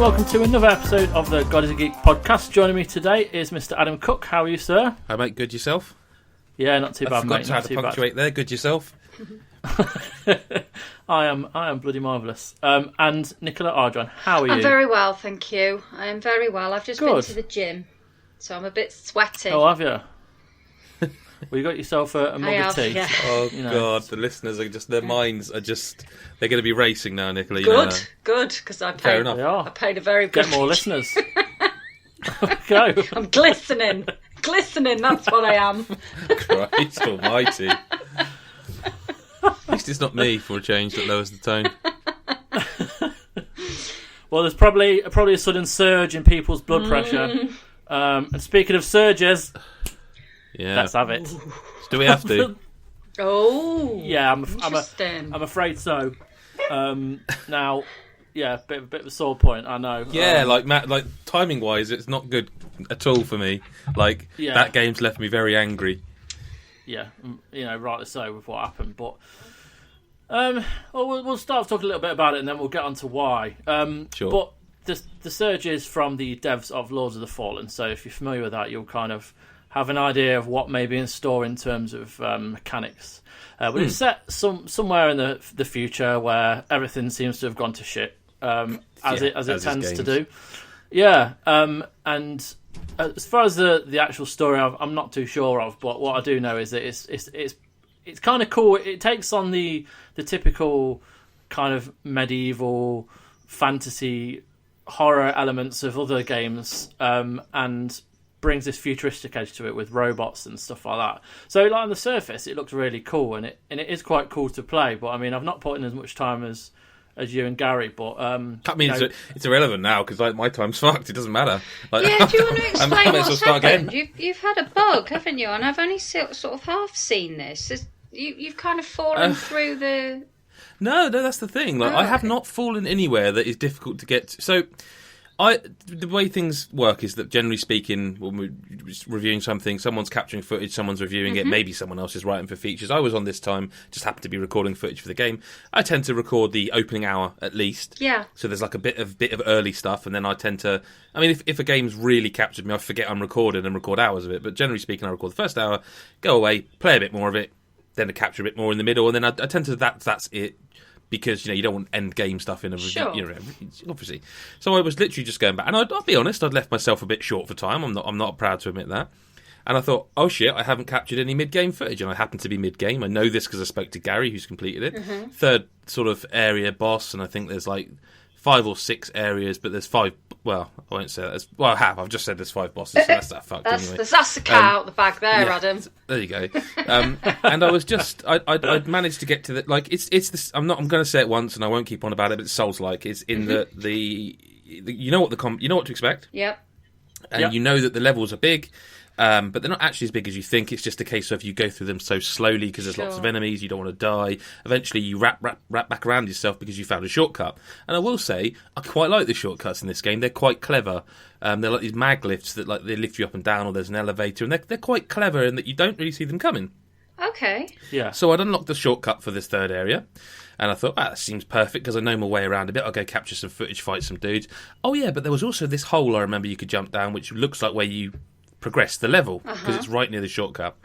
welcome to another episode of the GodisaGeek podcast. Joining me today is Mr. Adam Cook. How are you, sir? Hi, mate. Good yourself? Yeah, not too bad, mate. I forgot to punctuate there. Good yourself? I am bloody marvellous. And Nicola Ardron, how are you? I'm very well, thank you. I am very well. I've just been to the gym, so I'm a bit sweaty. Oh, have you? Well, you got yourself a mug of tea. Yeah. Oh, God. The listeners are just, their minds are just, they're going to be racing now, Nicola. You Good, because I Fair paid, enough. I paid a very good... Get more listeners. Go. I'm glistening. Glistening, that's what I am. Christ almighty. At least it's not me, for a change, that lowers the tone. Well, there's probably a sudden surge in people's blood pressure. And speaking of surges, Yeah. let's have it. Do we have to? Oh, Yeah, I'm afraid so. Now, yeah, bit of a sore point, I know. Yeah, like timing wise, it's not good at all for me. That game's left me very angry. Yeah, rightly so with what happened. But we'll start talking a little bit about it, and then we'll get on to why. Sure. But the surge is from the devs of Lords of the Fallen, so if you're familiar with that, you'll kind of have an idea of what may be in store in terms of mechanics. But it's set somewhere in the future where everything seems to have gone to shit, as it tends to do. Yeah, and as far as the actual story, I'm not too sure of. But what I do know is that it's kind of cool. It takes on the typical kind of medieval fantasy horror elements of other games, and brings this futuristic edge to it with robots and stuff like that. So, on the surface, it looks really cool, and it is quite cool to play. But I mean, I've not put in as much time as you and Gary, but that means it's irrelevant now because my time's fucked. It doesn't matter. Do you want to explain what's happened? You've had a bug, haven't you? And I've only sort of half seen this. You've kind of fallen through the... No, that's the thing. I have not fallen anywhere that is difficult to get to. So, the way things work is that, generally speaking, when we're reviewing something, someone's capturing footage, someone's reviewing it, maybe someone else is writing for features. I was on this time, just happened to be recording footage for the game. I tend to record the opening hour at least. Yeah. So there's a bit of early stuff, and then I tend to... I mean, if a game's really captured me, I forget I'm recording and record hours of it. But generally speaking, I record the first hour, go away, play a bit more of it, then I capture a bit more in the middle, and then I tend to... That's it. Because you don't want end game stuff in a review, obviously. So I was literally just going back, and I'll be honest, I'd left myself a bit short for time. I'm not proud to admit that. And I thought, oh shit, I haven't captured any mid-game footage, and I happen to be mid-game. I know this because I spoke to Gary, who's completed it. Third sort of area boss, and I think there's 5 or 6 areas, but there's 5. Well, I won't say that. I have. I've just said there's 5 bosses, so that's that fucked anyway. That's the cat out the bag there, Adam. There you go. And I was just, I'd managed to get to the it's this. I'm going to say it once, and I won't keep on about it. But it's Souls-like. It's in the you know what to expect. Yep. And you know that the levels are big. But they're not actually as big as you think. It's just a case of you go through them so slowly because there's lots of enemies, you don't want to die. Eventually you wrap back around yourself because you found a shortcut. And I will say, I quite like the shortcuts in this game. They're quite clever. They're like these mag lifts that they lift you up and down, or there's an elevator, and they're quite clever in that you don't really see them coming. Okay. Yeah. So I'd unlocked the shortcut for this third area. And I thought, that seems perfect because I know my way around a bit. I'll go capture some footage, fight some dudes. Oh yeah, but there was also this hole I remember you could jump down, which looks like where you progress the level because it's right near the shortcut.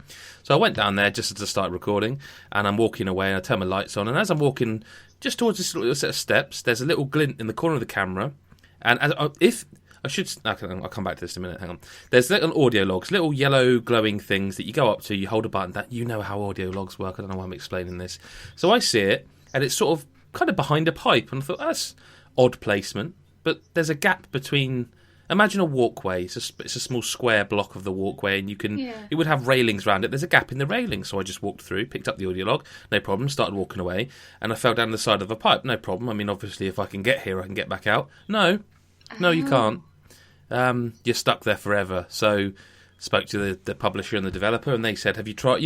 So I went down there just to start recording, and I'm walking away, and I turn my lights on, and as I'm walking just towards this little set of steps, there's a little glint in the corner of the camera, and I'll come back to this in a minute, hang on. There's little audio logs, little yellow glowing things that you go up to, you hold a button, that you know how audio logs work, I don't know why I'm explaining this. So I see it, and it's sort of kind of behind a pipe, and I thought, that's odd placement, but there's a gap between... Imagine a walkway. It's a small square block of the walkway, and it would have railings around it. There's a gap in the railing, so I just walked through, picked up the audio log, no problem, started walking away, and I fell down the side of a pipe, no problem. I mean, obviously, if I can get here, I can get back out. No, you can't. You're stuck there forever. So, spoke to the publisher and the developer, and they said, have you tried,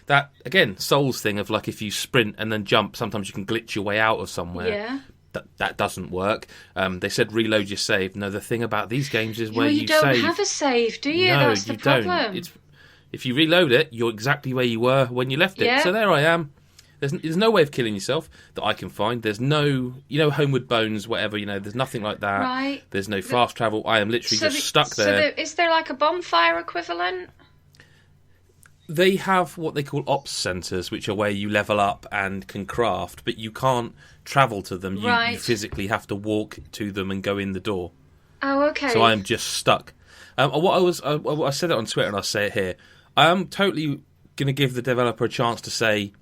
that, again, Souls thing of if you sprint and then jump, sometimes you can glitch your way out of somewhere. Yeah. That doesn't work. They said reload your save. No, the thing about these games is where you don't have a save, do you? No, that's the problem. If you reload it, you're exactly where you were when you left it. So there I am. There's no way of killing yourself that I can find. There's no, Homeward Bones, whatever, there's nothing like that. Right. There's no fast travel. I am literally just stuck there. So is there like a bonfire equivalent? They have what they call ops centres, which are where you level up and can craft, but you can't travel to them. You physically have to walk to them and go in the door. Oh, okay. So I am just stuck. I said it on Twitter and I'll say it here. I am totally going to give the developer a chance to say,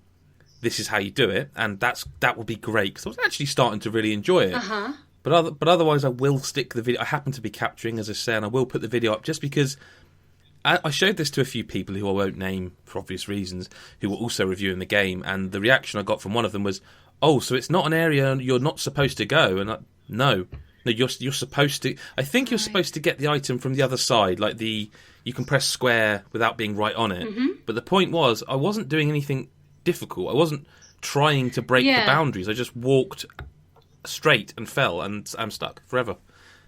this is how you do it, and that would be great, because I was actually starting to really enjoy it. Uh-huh. But otherwise, I will stick the video. I happen to be capturing, as I say, and I will put the video up just because I showed this to a few people who I won't name for obvious reasons, who were also reviewing the game, and the reaction I got from one of them was, "Oh, so it's not an area you're not supposed to go?" And no, you're supposed to. I think you're supposed to get the item from the other side, like you can press square without being right on it. Mm-hmm. But the point was, I wasn't doing anything difficult. I wasn't trying to break the boundaries. I just walked straight and fell, and I'm stuck forever.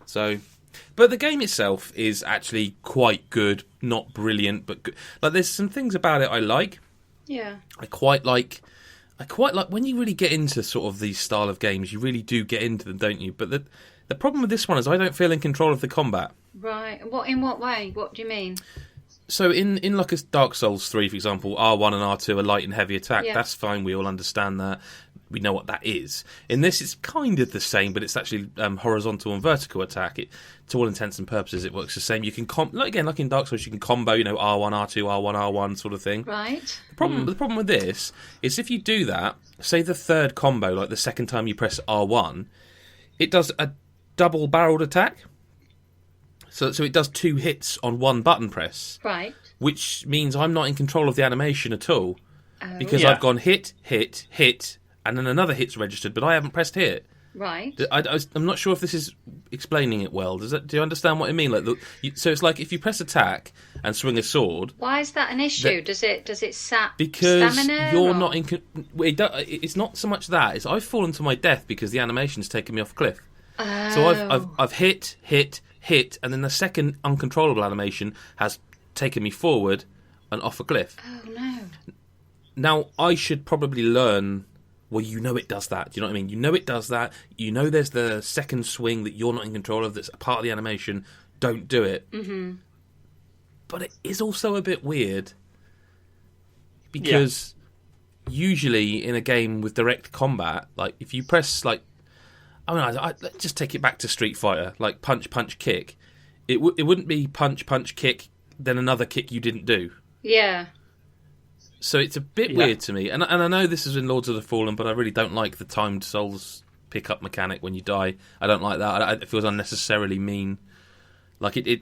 So, but the game itself is actually quite good, not brilliant, but good. Like, there's some things about it I like. Yeah. I quite like when you really get into sort of these style of games, you really do get into them, don't you? But the problem with this one is I don't feel in control of the combat. Right. In what way? What do you mean? So in like a Dark Souls 3, for example, R1 and R2 are light and heavy attack. Yeah. That's fine. We all understand that. We know what that is. In this, it's kind of the same, but it's actually horizontal and vertical attack. To all intents and purposes, it works the same. You can like in Dark Souls, you can combo, R1, R2, R1, R1 sort of thing. Right. The problem with this is if you do that, say the third combo, like the second time you press R1, it does a double-barreled attack. So it does 2 hits on one button press. Right. Which means I'm not in control of the animation at all. Because I've gone hit, hit, hit, and then another hit's registered, but I haven't pressed hit. Right. I'm not sure if this is explaining it well. Do you understand what I mean? So it's like if you press attack and swing a sword. Why is that an issue? Does it sap because stamina? You're not in. It's not so much that. It's I've fallen to my death because the animation's taken me off a cliff. Oh. So I've hit, and then the second uncontrollable animation has taken me forward and off a cliff. Oh no! Now I should probably learn. Well, it does that. Do you know what I mean? It does that. There's the second swing that you're not in control of. That's a part of the animation. Don't do it. Mm-hmm. But it is also a bit weird because usually in a game with direct combat, like if you press like. Let's just take it back to Street Fighter, like punch, punch, kick. It wouldn't be punch, punch, kick, then another kick you didn't do. Yeah. So it's a bit weird to me. And I know this is in Lords of the Fallen, but I really don't like the timed souls pickup mechanic when you die. I don't like that. It feels unnecessarily mean. Like it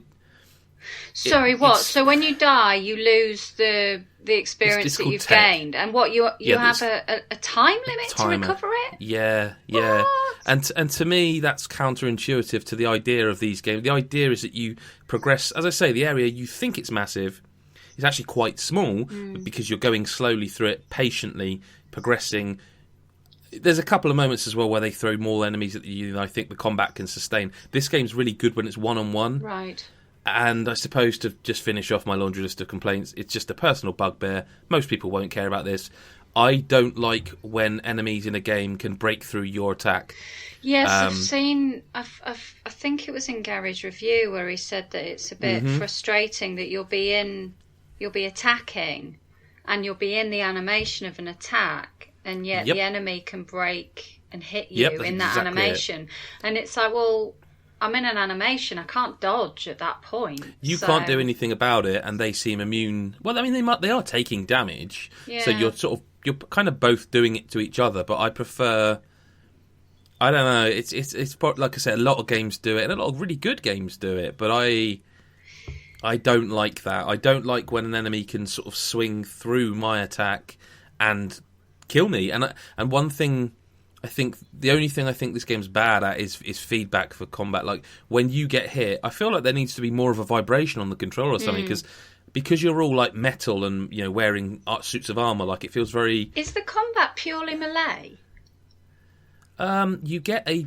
Sorry, what? So when you die, you lose the experience that you've gained, and what you have a time limit to recover it? Yeah. What? And to me, that's counterintuitive to the idea of these games. The idea is that you progress. As I say, the area you think it's massive is actually quite small because you're going slowly through it, patiently progressing. There's a couple of moments as well where they throw more enemies at you than I think the combat can sustain. This game's really good when it's one-on-one. Right. And I suppose to just finish off my laundry list of complaints, it's just a personal bugbear. Most people won't care about this. I don't like when enemies in a game can break through your attack. Yes, I've seen. I think it was in Gary's review where he said that it's a bit frustrating that you'll be attacking, and you'll be in the animation of an attack, and yet the enemy can break and hit you in that animation, and it's like, well, I'm in an animation. I can't dodge at that point. You can't do anything about it, and they seem immune. Well, I mean, they are taking damage, so you're kind of both doing it to each other. But I prefer. I don't know. It's like I said, a lot of games do it, and a lot of really good games do it. But I don't like that. I don't like when an enemy can sort of swing through my attack and kill me. And one thing. The only thing I think this game's bad at is feedback for combat. Like, when you get hit, I feel like there needs to be more of a vibration on the controller or something, because you're all, like, metal and, wearing suits of armour, like, it feels very... Is the combat purely melee? You get a...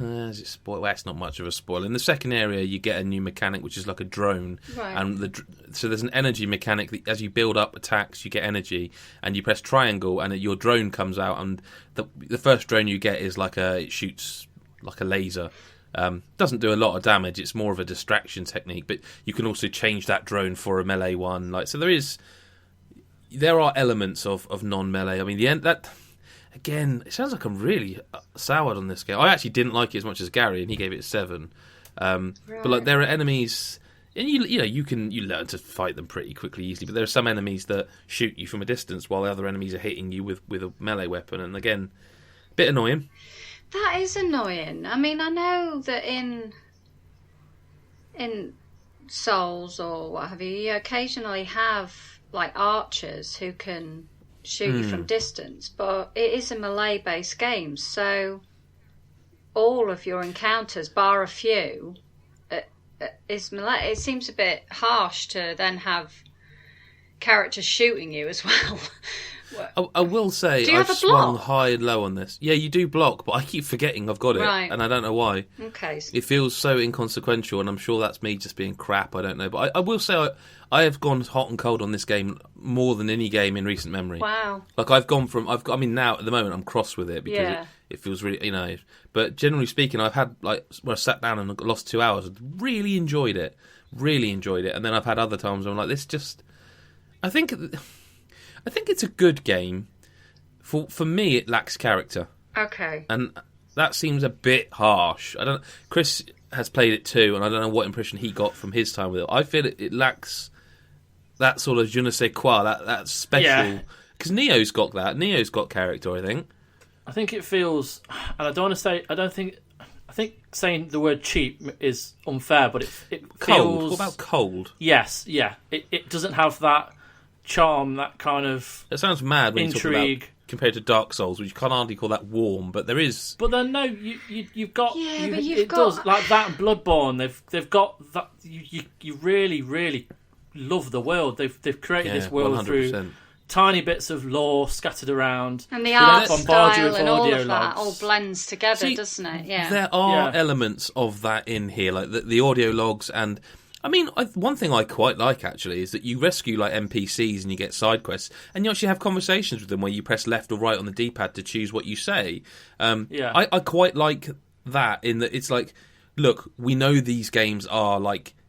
is it spoil? Well, it's not much of a spoil. In the second area, you get a new mechanic, which is like a drone, Right. and so there's an energy mechanic that as you build up attacks, you get energy, and you press triangle, and your drone comes out, and the first drone you get is it shoots like a laser. Doesn't do a lot of damage. It's more of a distraction technique, but you can also change that drone for a melee one. So there are elements of non-melee. I mean, again, it sounds like I'm really soured on this game. I actually didn't like it as much as Gary, and he gave it 7. Right. But there are enemies, and you learn to fight them pretty quickly, easily. But there are some enemies that shoot you from a distance, while the other enemies are hitting you with a melee weapon. And again, a bit annoying. That is annoying. I mean, I know that in Souls or what have you occasionally have archers who can shoot you from distance, but it is a melee-based game, so all of your encounters, bar a few, is melee. It seems a bit harsh to then have characters shooting you as well. I will say, I've swung high and low on this. Yeah, you do block, but I keep forgetting I've got it, and I don't know why. Okay. It feels so inconsequential, and I'm sure that's me just being crap, I don't know. But I will say, I have gone hot and cold on this game more than any game in recent memory. Wow. I've gone from, now at the moment I'm cross with it, because it feels really, but generally speaking, I've had, where I sat down and lost 2 hours, really enjoyed it, and then I've had other times where I'm like, this just, I think it's a good game. For me, it lacks character. Okay. And that seems a bit harsh. Chris has played it too, and I don't know what impression he got from his time with it. I feel it lacks that sort of je ne sais quoi, that special. Because Neo's got that. Neo's got character, I think. I think it feels, and I don't want to say, I think saying the word cheap is unfair, but it feels... Cold. What about cold? Yes, yeah. It doesn't have that charm, that kind of it sounds mad when intrigue. You talk about compared to Dark Souls, which you can't hardly call that warm, but there is. But then no, you've got you've got... does like that and Bloodborne. They've got that. You really really love the world. They've created this world 100%. Through tiny bits of lore scattered around, and the art style and all of that logs. all blends together, doesn't it? Yeah, there are elements of that in here, like the audio logs and. I mean, one thing I quite like, actually, is that you rescue, NPCs and you get side quests, and you actually have conversations with them where you press left or right on the D-pad to choose what you say. I quite like that, in that it's look, we know these games are,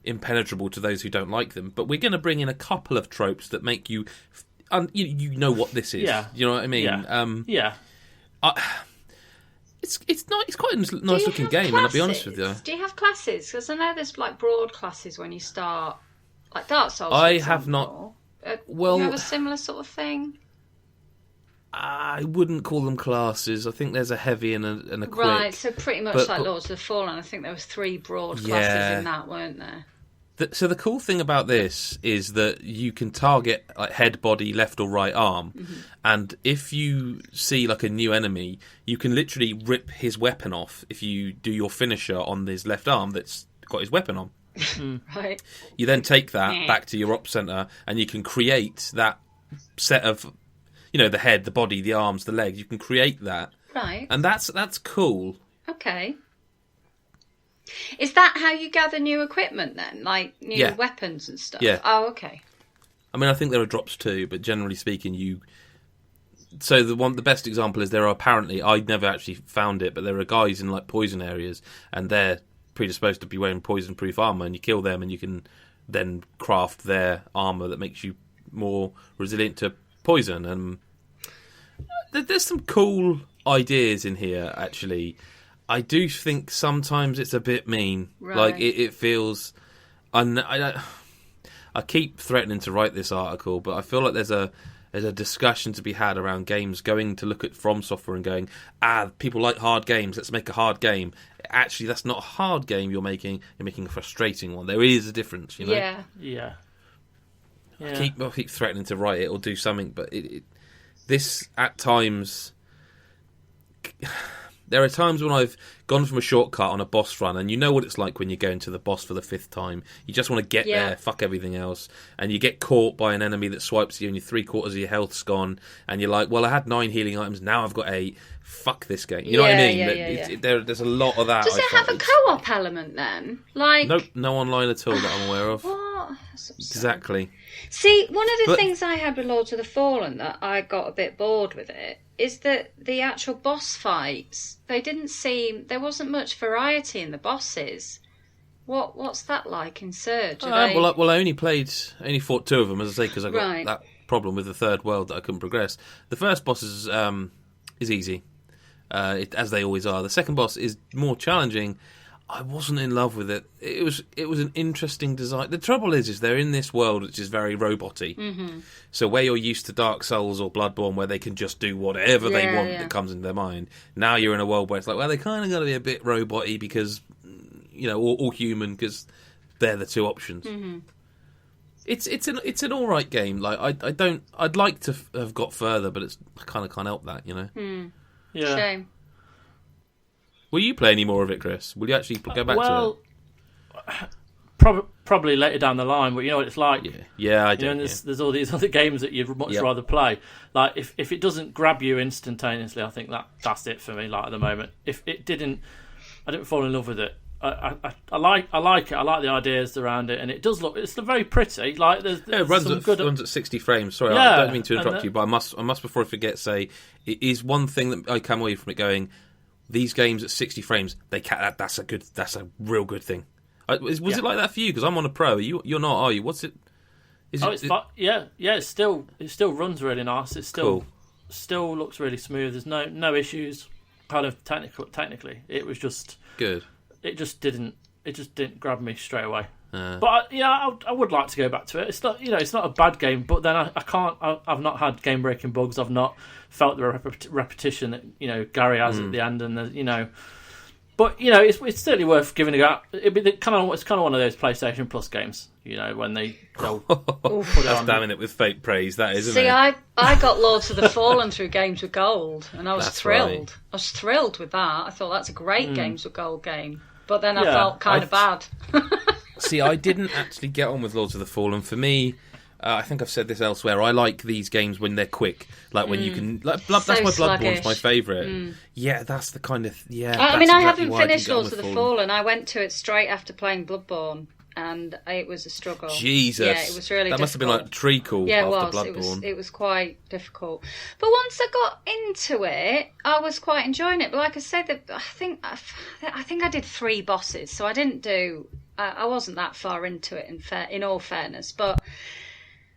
impenetrable to those who don't like them, but we're going to bring in a couple of tropes that make you... you know what this is. Yeah. You know what I mean? Yeah. It's quite a nice looking game, classes? And I'll be honest with you. Do you have classes? Because I know there's broad classes when you start, Dark Souls. I have not. Well, you have a similar sort of thing. I wouldn't call them classes. I think there's a heavy and a quick. Right, so pretty much like Lords of the Fallen. I think there was 3 broad classes in that, weren't there? So the cool thing about this is that you can target head, body, left or right arm, and if you see a new enemy, you can literally rip his weapon off if you do your finisher on his left arm that's got his weapon on. Right. You then take that back to your op center, and you can create that set of, the head, the body, the arms, the legs. You can create that, right? And that's cool. Okay. Is that how you gather new equipment then? New weapons and stuff? Yeah. Oh, okay. I mean, I think there are drops too, but generally speaking, So the best example is there are apparently, I'd never actually found it, but there are guys in poison areas, and they're predisposed to be wearing poison-proof armour, and you kill them, and you can then craft their armour that makes you more resilient to poison. And there's some cool ideas in here, actually. I do think sometimes it's a bit mean. Right. It feels... I keep threatening to write this article, but I feel like there's a discussion to be had around games going to look at From Software and going, people like hard games, let's make a hard game. Actually, that's not a hard game you're making a frustrating one. There is a difference, Yeah. I keep threatening to write it or do something, but this, at times... There are times when I've gone from a shortcut on a boss run, and you know what it's like when you're going to the boss for the 5th time. You just want to get there, fuck everything else, and you get caught by an enemy that swipes you, and your 3/4 of your health's gone, and you're like, well, I had 9 healing items, now I've got 8. Fuck this game. You know what I mean? There's a lot of that. Does it have a co-op element then? Like, nope, no online at all that I'm aware of. What? Exactly. See, one of the things I had with Lords of the Fallen that I got a bit bored with it is that the actual boss fights, there wasn't much variety in the bosses. What's that like in Surge? Well, I only fought 2 of them, as I say, because I got that problem with the third world that I couldn't progress. The first boss is easy, as they always are. The second boss is more challenging. I wasn't in love with it. It was an interesting design. The trouble is they're in this world which is very robot-y. Mm-hmm. So where you're used to Dark Souls or Bloodborne, where they can just do whatever they want that comes into their mind, now you're in a world where it's like, well, they kind of got to be a bit robot-y because, or human, because they're the 2 options. Mm-hmm. It's an all right game. Like I'd like to have got further, but I kind of can't help that, Yeah. Shame. Will you play any more of it, Chris? Will you actually go back to it? Probably later down the line, but you know what it's like. Yeah, I do. There's all these other games that you'd much rather play. Like if it doesn't grab you instantaneously, I think that's it for me. Like at the moment, if it didn't, I didn't fall in love with it. I like it. I like the ideas around it, and it does look. It's very pretty. Like there's it runs at 60 frames. Sorry, I don't mean to interrupt you, but I must before I forget say it is one thing that I come away from it going. These games at 60 frames, that's a real good thing. Was it like that for you? Because I'm on a pro. You're not, are you? What's it? It still runs really nice. It still looks really smooth. There's no issues. Kind of technically, it was just good. It just didn't grab me straight away. But I would like to go back to it. It's not it's not a bad game, but then I can't. I've not had game breaking bugs. I've not felt the repetition that Gary has at the end, and But it's certainly worth giving a go. It's kind of one of those PlayStation Plus games. When they'll put it That's on. damning it with fake praise. That is, isn't See, it? I got Lords of the Fallen through Games with Gold, and I was thrilled. Right. I was thrilled with that. I thought that's a great Games with Gold game. But then I felt kind of bad. See, I didn't actually get on with Lords of the Fallen. For me, I think I've said this elsewhere. I like these games when they're quick, like when you can. Like, that's why Bloodborne's my favourite. Yeah, that's the kind of I haven't finished Lords of the Fallen. I went to it straight after playing Bloodborne, and it was a struggle. Jesus, yeah, it was really. That must have been like treacle. Yeah, after it was. Bloodborne. It was quite difficult. But once I got into it, I was quite enjoying it. But like I said, I think I did 3 bosses, so I didn't do. I wasn't that far into it. In all fairness, but.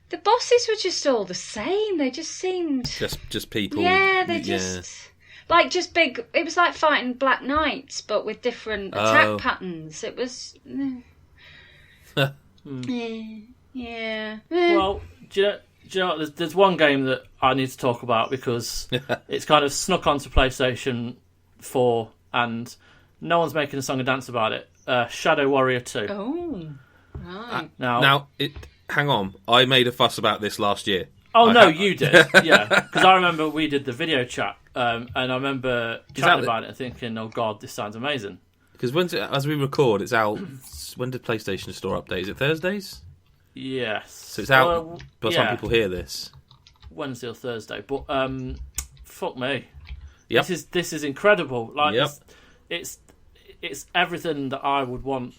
The bosses were just all the same. They just seemed... Just people. Yeah, they just... Like, just big... It was like fighting Black Knights, but with different attack patterns. It was... Yeah. Well, do you know what? There's one game that I need to talk about because it's kind of snuck onto PlayStation 4 and no one's making a song and dance about it. Shadow Warrior 2. Oh, right. Now, hang on. I made a fuss about this last year. Oh, you did. Yeah. Because I remember we did the video chat and I remember chatting about it and thinking, oh, God, this sounds amazing. Because as we record, it's out... When did PlayStation Store update? Is it Thursdays? Yes. So it's out by the time people hear this. Wednesday or Thursday. But, fuck me. Yep. This is incredible. Like, yep. It's everything that I would want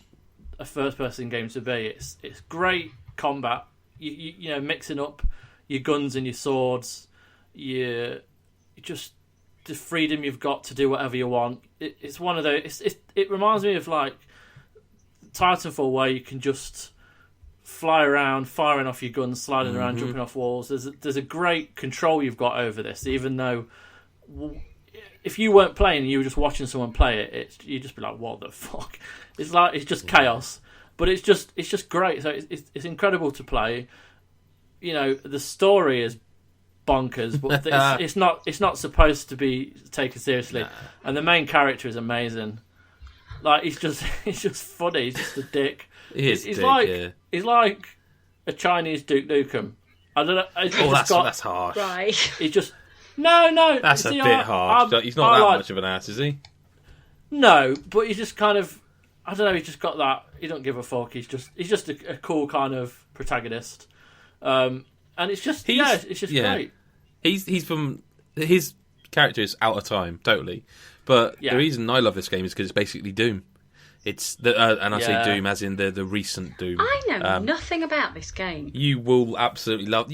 a first-person game to be. It's great combat. You know, mixing up your guns and your swords. You just the freedom you've got to do whatever you want. It's one of those. It reminds me of like Titanfall, where you can just fly around, firing off your guns, sliding around, jumping off walls. There's a great control you've got over this, even though. If you weren't playing and you were just watching someone play it, you'd just be like, "What the fuck?" It's just chaos, but it's just great. So it's incredible to play. You know, the story is bonkers, but it's not supposed to be taken seriously. Nah. And the main character is amazing. Like he's just funny. He's just a dick. He's like a Chinese Duke Nukem. I don't know. That's harsh. Right. He's just. No. That's a bit harsh. He's not that much of an ass, is he? No, but he's just kind of, I don't know. He's just got that. He don't give a fuck. He's just a cool kind of protagonist, and it's just great. He's from his character is out of time totally, but the reason I love this game is because it's basically Doom. It's and I say Doom as in the recent Doom. I know nothing about this game. You will absolutely love.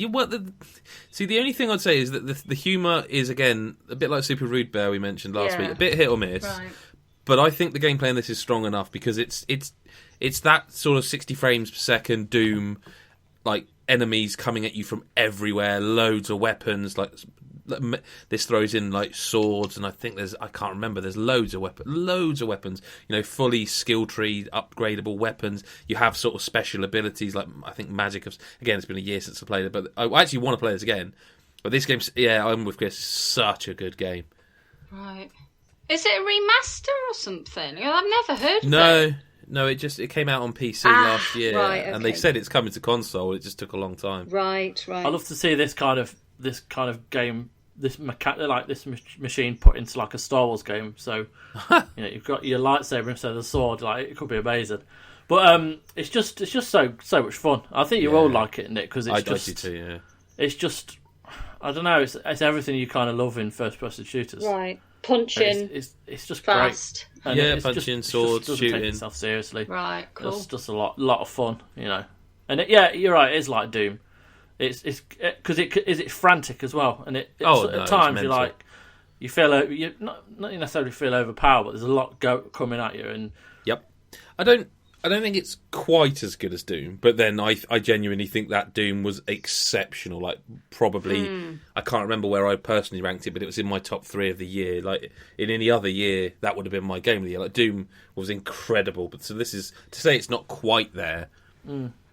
See, the only thing I'd say is that the humour is again a bit like Super Rude Bear we mentioned last week, a bit hit or miss. Right. But I think the gameplay in this is strong enough because it's that sort of 60 frames per second Doom, like enemies coming at you from everywhere, loads of weapons, like. This throws in like swords, and I think I can't remember. There's loads of weapons. You know, fully skill tree upgradable weapons. You have sort of special abilities, like I think magic. Again, it's been a year since I played it, but I actually want to play this again. But this game's I'm with Chris. It's such a good game. Right? Is it a remaster or something? I've never heard of it. No, it came out on PC last year, right, okay. And they said it's coming to console. It just took a long time. Right. I'd love to see this kind of game. This machine put into like a Star Wars game, so you've got your lightsaber instead of the sword. Like it could be amazing, but it's just so much fun. I think you will like it, Nick, because it's it's just I don't know. It's everything you kind of love in first person shooters. Right, punching. It's just fast. Great. And punching, swords, shooting. Take itself seriously. Right, cool. It's just a lot of fun, And you're right. It is like Doom. It's because it's frantic as well, and at times you feel you not necessarily feel overpowered, but there's a lot coming at you. And I don't think it's quite as good as Doom, but then I genuinely think that Doom was exceptional. Like probably I can't remember where I personally ranked it, but it was in my top 3 of the year. Like in any other year, that would have been my game of the year. Like Doom was incredible, but so this is to say it's not quite there.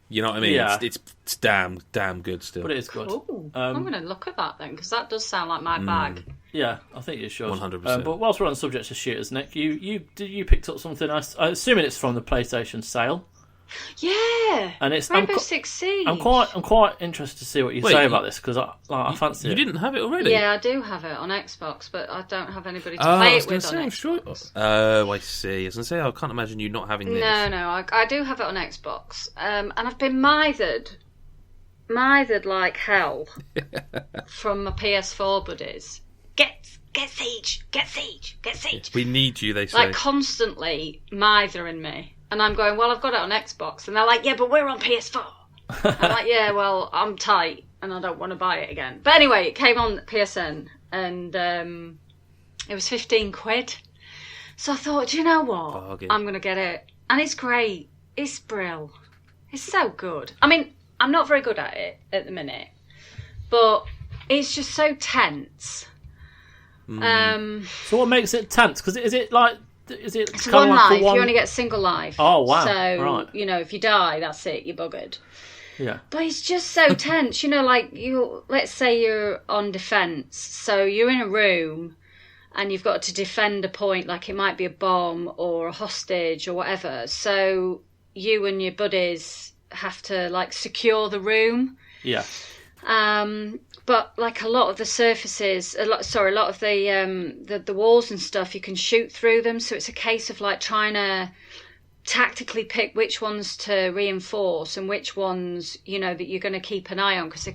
You know what I mean? Yeah. It's damn good still. But it is good. Cool. I'm going to look at that then, because that does sound like my bag. Yeah, I think you should. 100%. But whilst we're on the subject of shooters, Nick, you picked up something. I'm assuming it's from the PlayStation sale. Yeah, and it's Rainbow Six Siege. I'm quite interested to see what you say about this because I fancy it. You didn't have it already? Yeah, I do have it on Xbox, but I don't have anybody to play it with on Xbox. Sure. Oh, I see. I was going to say, I can't imagine you not having this. No, I do have it on Xbox, and I've been mithered like hell from my PS4 buddies. Get Siege. We need you, they say. Like constantly mithering me. And I'm going, well, I've got it on Xbox. And they're like, yeah, but we're on PS4. I'm like, yeah, well, I'm tight and I don't want to buy it again. But anyway, it came on PSN and it was 15 quid. So I thought, do you know what? Bargain. I'm going to get it. And it's great. It's brill. It's so good. I mean, I'm not very good at it at the minute. But it's just so tense. So what makes it tense? Because is it like... It's one life. You only get single life. Oh, wow. So, right. If you die, that's it. You're buggered. Yeah. But it's just so tense. Let's say you're on defence. So you're in a room and you've got to defend a point, like it might be a bomb or a hostage or whatever. So you and your buddies have to, secure the room. Yeah. But a lot of the surfaces, a lot of the walls and stuff, you can shoot through them. So it's a case of trying to tactically pick which ones to reinforce and which ones that you're going to keep an eye on, because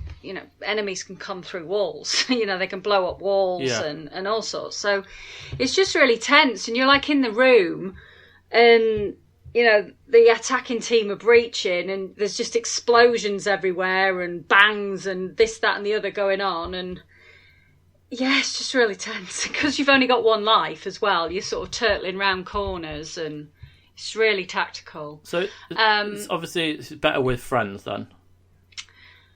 enemies can come through walls. They can blow up walls and all sorts. So it's just really tense, and you're in the room, and the attacking team are breaching and there's just explosions everywhere and bangs and this, that and the other going on. And yeah, it's just really tense because you've only got one life as well. You're sort of turtling round corners and it's really tactical. So it's better with friends then?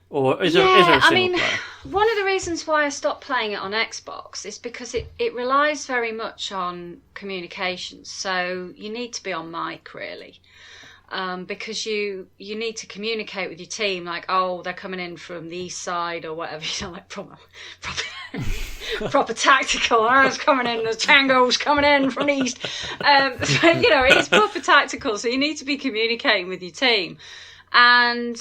Or is there a single player? One of the reasons why I stopped playing it on Xbox is because it relies very much on communication. So you need to be on mic, really. Because you need to communicate with your team, they're coming in from the east side or whatever, proper tactical. It's coming in, the Tango's coming in from the east. It's proper tactical, so you need to be communicating with your team. And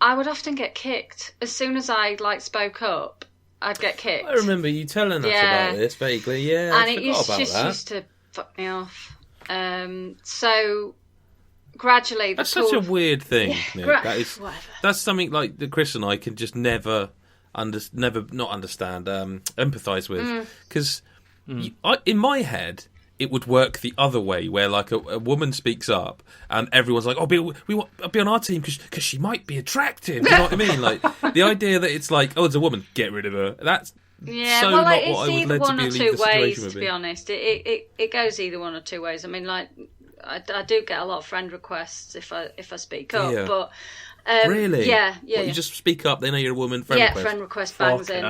I would often get kicked. As soon as I spoke up, I'd get kicked. I remember you telling us about this vaguely. Yeah, and it used to fucked me off. So gradually, that's such a weird thing. Nick. That's something like that Chris and I can just never not understand, empathise with, because in my head it would work the other way, where like a woman speaks up and everyone's like, "Oh, I'll be on our team because she might be attractive." You know what I mean? Like the idea that it's like, "Oh, it's a woman, get rid of her." That's so well, not it's what I would either led one to or believe two the ways. situation would To be. be honest, it goes either one or two ways. I mean, like I do get a lot of friend requests if I speak up, but. Really? Yeah. You just speak up. They know you're a woman. Friend request bangs in.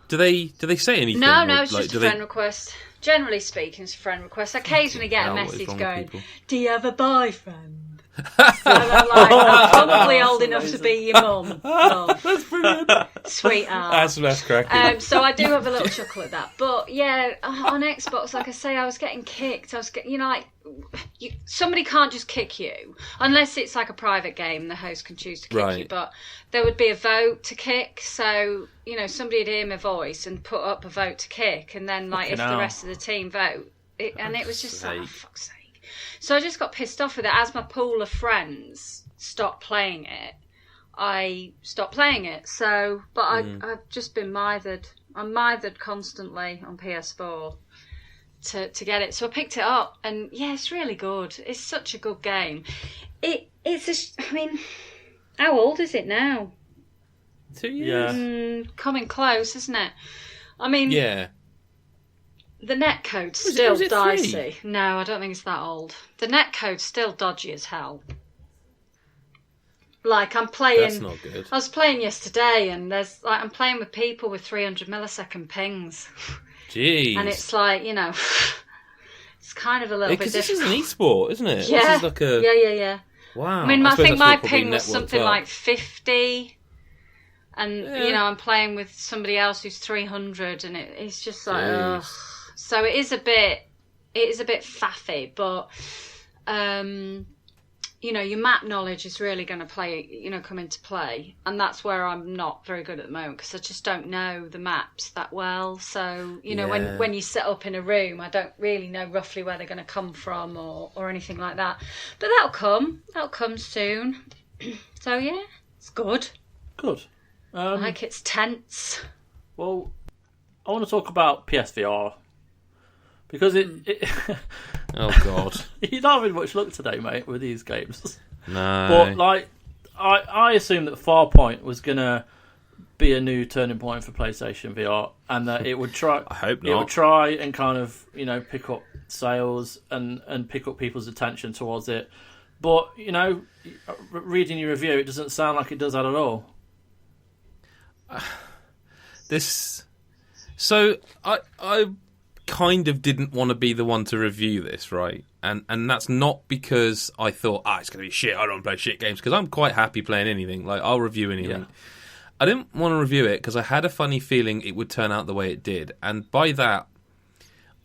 Do they say anything? No, it's just a friend request. Generally speaking, it's a friend request. I occasionally get a message going, "Do you have a boyfriend?" And I'm like, "I'm probably old enough to be your mum." That's brilliant, sweetheart. That's cracking. So I do have a little chuckle at that. But yeah, on Xbox, like I say, I was getting kicked. I was getting, somebody can't just kick you unless it's like a private game. The host can choose to kick you, but there would be a vote to kick. So somebody would hear my voice and put up a vote to kick, and then like if the rest of the team vote, it was just like, oh, fuck's sake. So I just got pissed off with it. As my pool of friends stopped playing it, I stopped playing it. So, but I've just been mithered. I'm mithered constantly on PS4 to get it. So I picked it up, and yeah, it's really good. It's such a good game. I mean, how old is it now? 2 years. Yeah. Coming close, isn't it? I mean, yeah. The netcode's still was it dicey. 3? No, I don't think it's that old. The netcode's still dodgy as hell. Like I'm playing. That's not good. I was playing yesterday, and I'm playing with people with 300 millisecond pings. Jeez. And it's like it's kind of a little bit different. Because this is an e-sport, isn't it? Yeah. This is like a... Yeah. Wow. I mean, I think my ping was networked something up. like 50. And, I'm playing with somebody else who's 300, and it's just like, ugh. So it is a bit faffy, but, your map knowledge is really going to come into play. And that's where I'm not very good at the moment, because I just don't know the maps that well. So, when you set up in a room, I don't really know roughly where they're going to come from or anything like that. But that'll come soon. So, yeah, it's good. Good. Like it's tense. Well, I want to talk about PSVR because it oh God, you're not having much luck today, mate, with these games. No, but like I assumed that Farpoint was gonna be a new turning point for PlayStation VR, and that it would try. I hope not. It would try and kind of pick up sales and pick up people's attention towards it. But reading your review, it doesn't sound like it does that at all. So I kind of didn't want to be the one to review this, right? And that's not because I thought, it's going to be shit, I don't want to play shit games, because I'm quite happy playing anything. Like, I'll review anything. Yeah. I didn't want to review it because I had a funny feeling it would turn out the way it did. And by that,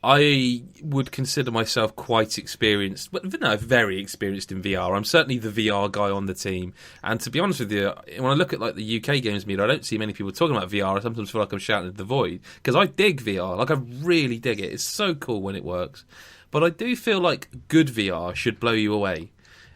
I would consider myself quite experienced, but no, very experienced in VR. I'm certainly the VR guy on the team. And to be honest with you, when I look at like the UK games media, I don't see many people talking about VR. I sometimes feel like I'm shouting at the void, because I dig VR. Like, I really dig it. It's so cool when it works. But I do feel like good VR should blow you away.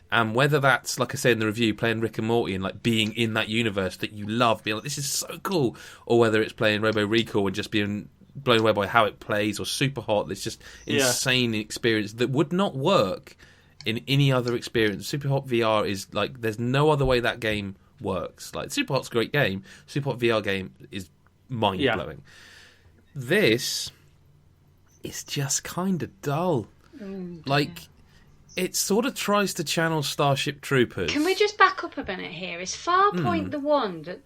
And whether that's, like I said in the review, playing Rick and Morty and like being in that universe that you love, being like, this is so cool, or whether it's playing Robo Recall and just being blown away by how it plays, or Super Hot, it's just insane experience that would not work in any other experience. Super Hot VR is like, there's no other way that game works. Like, Super Hot's a great game. Super Hot VR game is mind-blowing. This is just kind of dull. Like, it sort of tries to channel Starship Troopers. Can we just back up a minute here? Is Farpoint the one that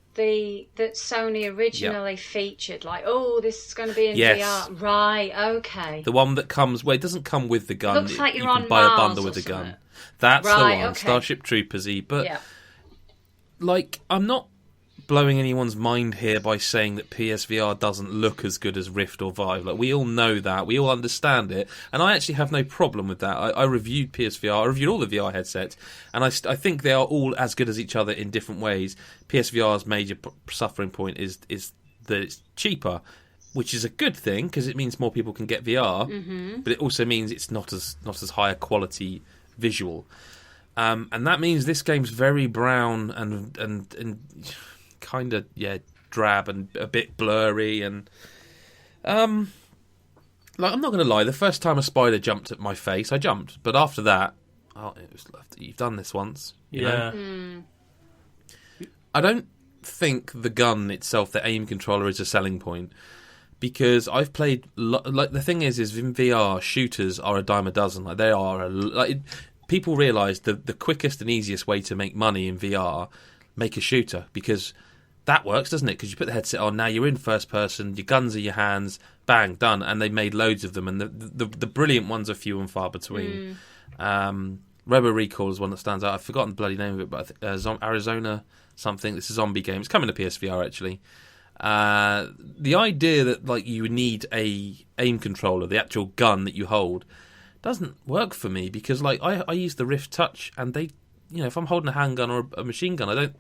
Sony originally featured? Like, this is going to be in VR. Right, okay. The one that comes, it doesn't come with the gun. Looks like you're on can buy Mars a bundle with the gun. That's the one, okay. Starship Troopers-y. But, like, I'm not blowing anyone's mind here by saying that PSVR doesn't look as good as Rift or Vive. Like, we all know that. We all understand it. And I actually have no problem with that. I reviewed PSVR. I reviewed all the VR headsets. And I think they are all as good as each other in different ways. PSVR's major suffering point is that it's cheaper. which is a good thing because it means more people can get VR, but it also means it's not as high a quality visual, and that means this game's very brown and kind of drab and a bit blurry and like, I'm not going to lie, the first time a spider jumped at my face, I jumped, but after that, it was you've done this once, you know? I don't think the gun itself, the aim controller, is a selling point. Because I've played, like, the thing is in VR, shooters are a dime a dozen. Like, they are, people realise the quickest and easiest way to make money in VR, make a shooter. Because that works, doesn't it? Because you put the headset on, now you're in first person, your guns are your hands, bang, done. And they made loads of them. And the brilliant ones are few and far between. Robo Recall is one that stands out. I've forgotten the bloody name of it, but Arizona something. It's a zombie game. It's coming to PSVR, actually. The idea that like you would need a aim controller, the actual gun that you hold, doesn't work for me because like I use the Rift Touch and they, you know, if I'm holding a handgun or a machine gun, I don't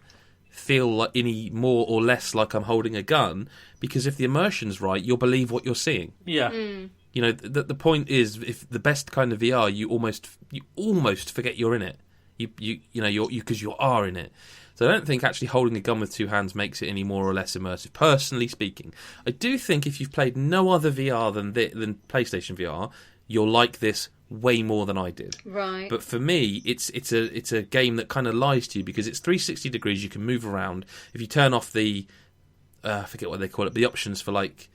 feel like any more or less like I'm holding a gun because if the immersion's right, you'll believe what you're seeing. Yeah. You know, the point is, if the best kind of VR, you almost forget you're in it. You know because you are in it. So I don't think actually holding a gun with two hands makes it any more or less immersive, personally speaking. I do think if you've played no other VR than PlayStation VR, you'll like this way more than I did. Right. But for me, it's a game that kind of lies to you because it's 360 degrees, you can move around. If you turn off the, I forget what they call it, the options for like,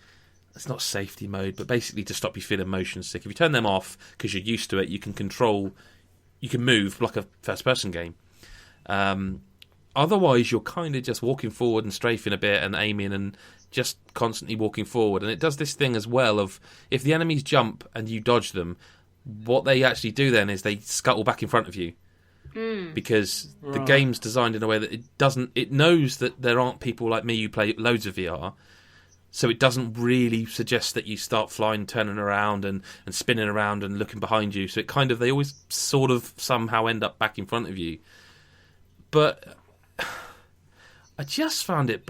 it's not safety mode, but basically to stop you feeling motion sick. If you turn them off because you're used to it, you can move like a first-person game. Otherwise, you're kind of just walking forward and strafing a bit and aiming and just constantly walking forward. And it does this thing as well of if the enemies jump and you dodge them, what they actually do then is they scuttle back in front of you. Because the game's designed in a way that it knows that there aren't people like me who play loads of VR. So it doesn't really suggest that you start flying, turning around and spinning around and looking behind you. So it kind of, they always sort of somehow end up back in front of you. But I just found it,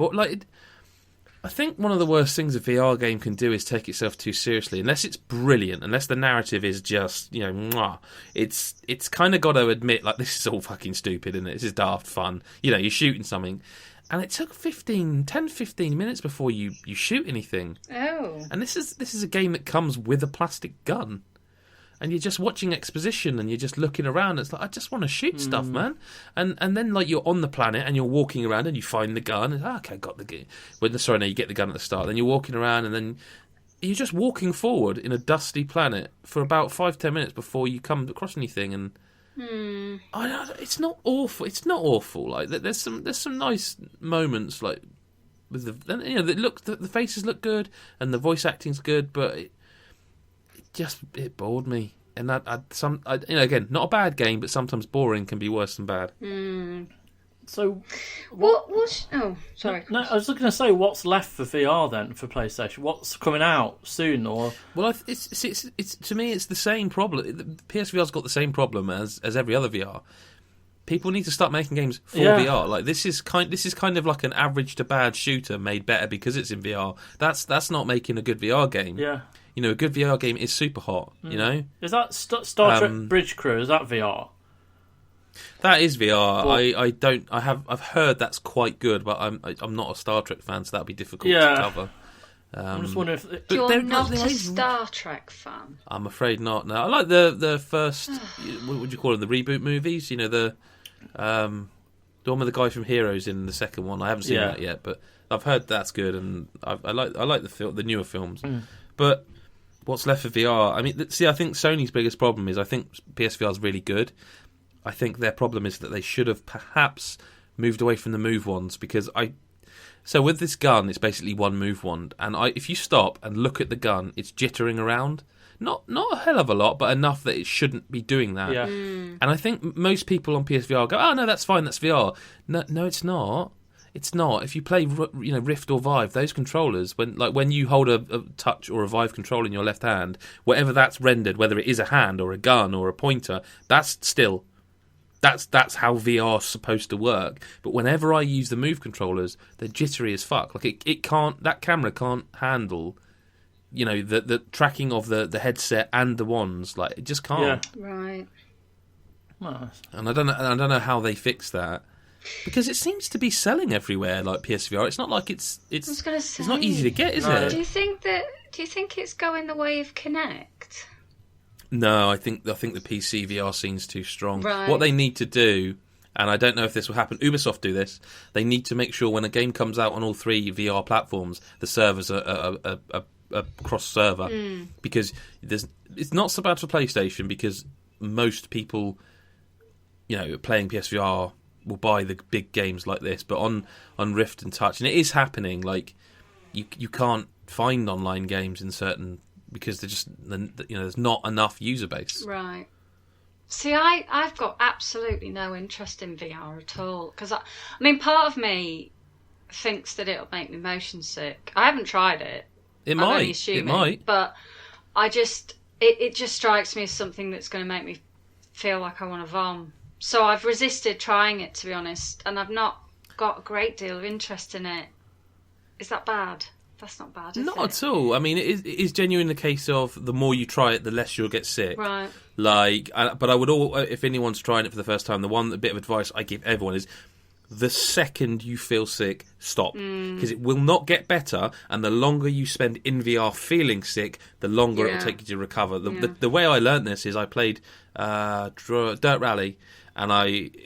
I think one of the worst things a VR game can do is take itself too seriously. Unless it's brilliant, unless the narrative is just, you know, mwah, it's kind of got to admit, like, this is all fucking stupid, isn't it? This is daft fun. You know, you're shooting something. And it took 15 minutes before you shoot anything. Oh. And this is a game that comes with a plastic gun. And you're just watching exposition and you're just looking around. It's like, I just want to shoot stuff, man. And then, like, you're on the planet and you're walking around and you find the gun. And, okay, got the gun. You get the gun at the start. Then you're walking around and then you're just walking forward in a dusty planet for about 5-10 minutes before you come across anything. And it's not awful. It's not awful. Like, there's some nice moments, like, with the faces look good and the voice acting's good, but it bored me, and again, not a bad game, but sometimes boring can be worse than bad. So, sorry. No, I was looking to say, what's left for VR then for PlayStation? What's coming out soon? Or it's to me, it's the same problem. PSVR's got the same problem as every other VR. People need to start making games for VR. Like this is kind of like an average to bad shooter made better because it's in VR. That's not making a good VR game. Yeah. You know, a good VR game is super hot, you know? Is that Star Trek Bridge Crew? Is that VR? That is VR. Well, I've heard that's quite good, but I'm not a Star Trek fan, so that'd be difficult to cover. I'm just wondering if you're not a Star Trek fan. I'm afraid not. No, I like the first. What would you call them? The reboot movies? You know, the one with the guy from Heroes in the second one. I haven't seen that yet, but I've heard that's good, and I like the newer films. But what's left for VR? I mean, I think Sony's biggest problem is I think PSVR is really good. I think their problem is that they should have perhaps moved away from the move wands because So with this gun, it's basically one move wand, and if you stop and look at the gun, it's jittering around. Not a hell of a lot, but enough that it shouldn't be doing that. Yeah. And I think most people on PSVR go, "Oh no, that's fine, that's VR." No, it's not. It's not. If you play, Rift or Vive, those controllers, when you hold a touch or a Vive controller in your left hand, whatever that's rendered, whether it is a hand or a gun or a pointer, that's how VR's supposed to work. But whenever I use the Move controllers, they're jittery as fuck. Like it can't. That camera can't handle the tracking of the headset and the wands, like it just can't. Yeah. Right. Well, and I don't know how they fix that, because it seems to be selling everywhere like PSVR. It's not like it's not easy to get, is it? Do you think it's going the way of Kinect? No, I think the PC VR scene's too strong. Right. What they need to do, and I don't know if this will happen, Ubisoft do this, they need to make sure when a game comes out on all 3 VR platforms, the servers are cross-server. Because it's not so bad for PlayStation, because most people, playing PSVR will buy the big games like this. But on Rift and Touch, and it is happening, like, you can't find online games in certain... because there's not enough user base. Right. See, I've got absolutely no interest in VR at all. Because, part of me thinks that it'll make me motion sick. I haven't tried it. It might. But it just strikes me as something that's going to make me feel like I want to vom. So I've resisted trying it, to be honest. And I've not got a great deal of interest in it. Is that bad? That's not bad, is it? Not at all. It is genuinely the case of the more you try it, the less you'll get sick. Right. But I would if anyone's trying it for the first time, the bit of advice I give everyone is, the second you feel sick, stop. Because it will not get better, and the longer you spend in VR feeling sick, the longer it will take you to recover. The way I learned this is I played Dirt Rally, and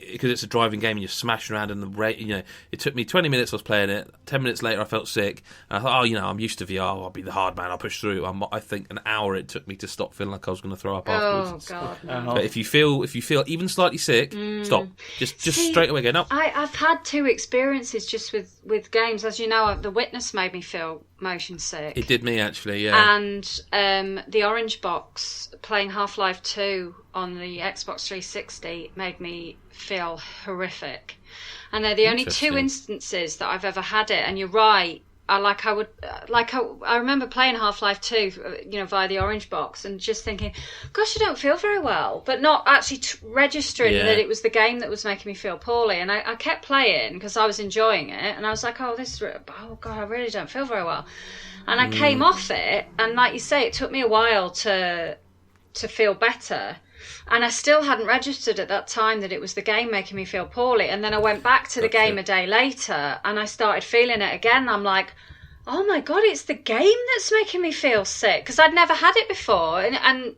because it's a driving game and you're smashing around in the rain, it took me 20 minutes. I was playing it. 10 minutes later, I felt sick, and I thought, I'm used to VR. I'll be the hard man. I'll push through. I think an hour it took me to stop feeling like I was going to throw up afterwards. Oh God! But if you feel even slightly sick, stop. Just straight away go. No. I've had 2 experiences just with games. As you know, The Witness made me feel motion sick. It did me, actually, yeah. And the Orange Box, playing Half-Life 2 on the Xbox 360, made me feel horrific. And they're the only 2 instances that I've ever had it. And you're right. I remember playing Half-Life 2, via the Orange Box, and just thinking, gosh, I don't feel very well, but not actually registering that it was the game that was making me feel poorly. And I kept playing because I was enjoying it, and I was like, oh God, I really don't feel very well. And I came off it, and like you say, it took me a while to feel better. And I still hadn't registered at that time that it was the game making me feel poorly. And then I went back to the game a day later, and I started feeling it again. I'm like, oh my God, it's the game that's making me feel sick. Because I'd never had it before. And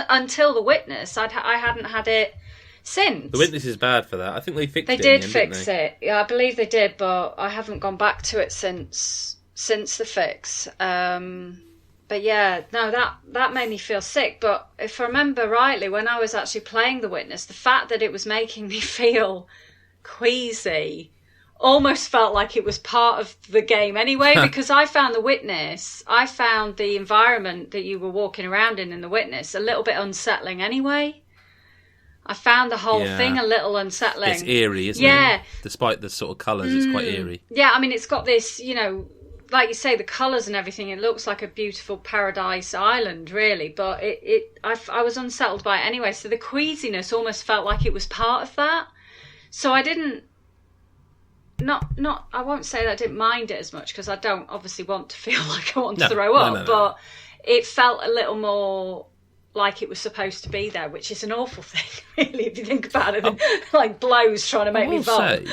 until The Witness, I hadn't had it since. The Witness is bad for that. I think they fixed it. They did fix it. Yeah, I believe they did, but I haven't gone back to it since the fix. But yeah, no, that made me feel sick. But if I remember rightly, when I was actually playing The Witness, the fact that it was making me feel queasy almost felt like it was part of the game anyway, because I found the environment that you were walking around in The Witness a little bit unsettling anyway. I found the whole thing a little unsettling. It's eerie, isn't it? Despite the sort of colours, it's quite eerie. Yeah, it's got this, like you say, the colours and everything, it looks like a beautiful paradise island, really. But I was unsettled by it anyway. So the queasiness almost felt like it was part of that. So I didn't, I won't say that I didn't mind it as much, because I don't obviously want to feel like I want to throw up. But it felt a little more like it was supposed to be there, which is an awful thing, really, if you think about it. Like blows trying to make me vomit.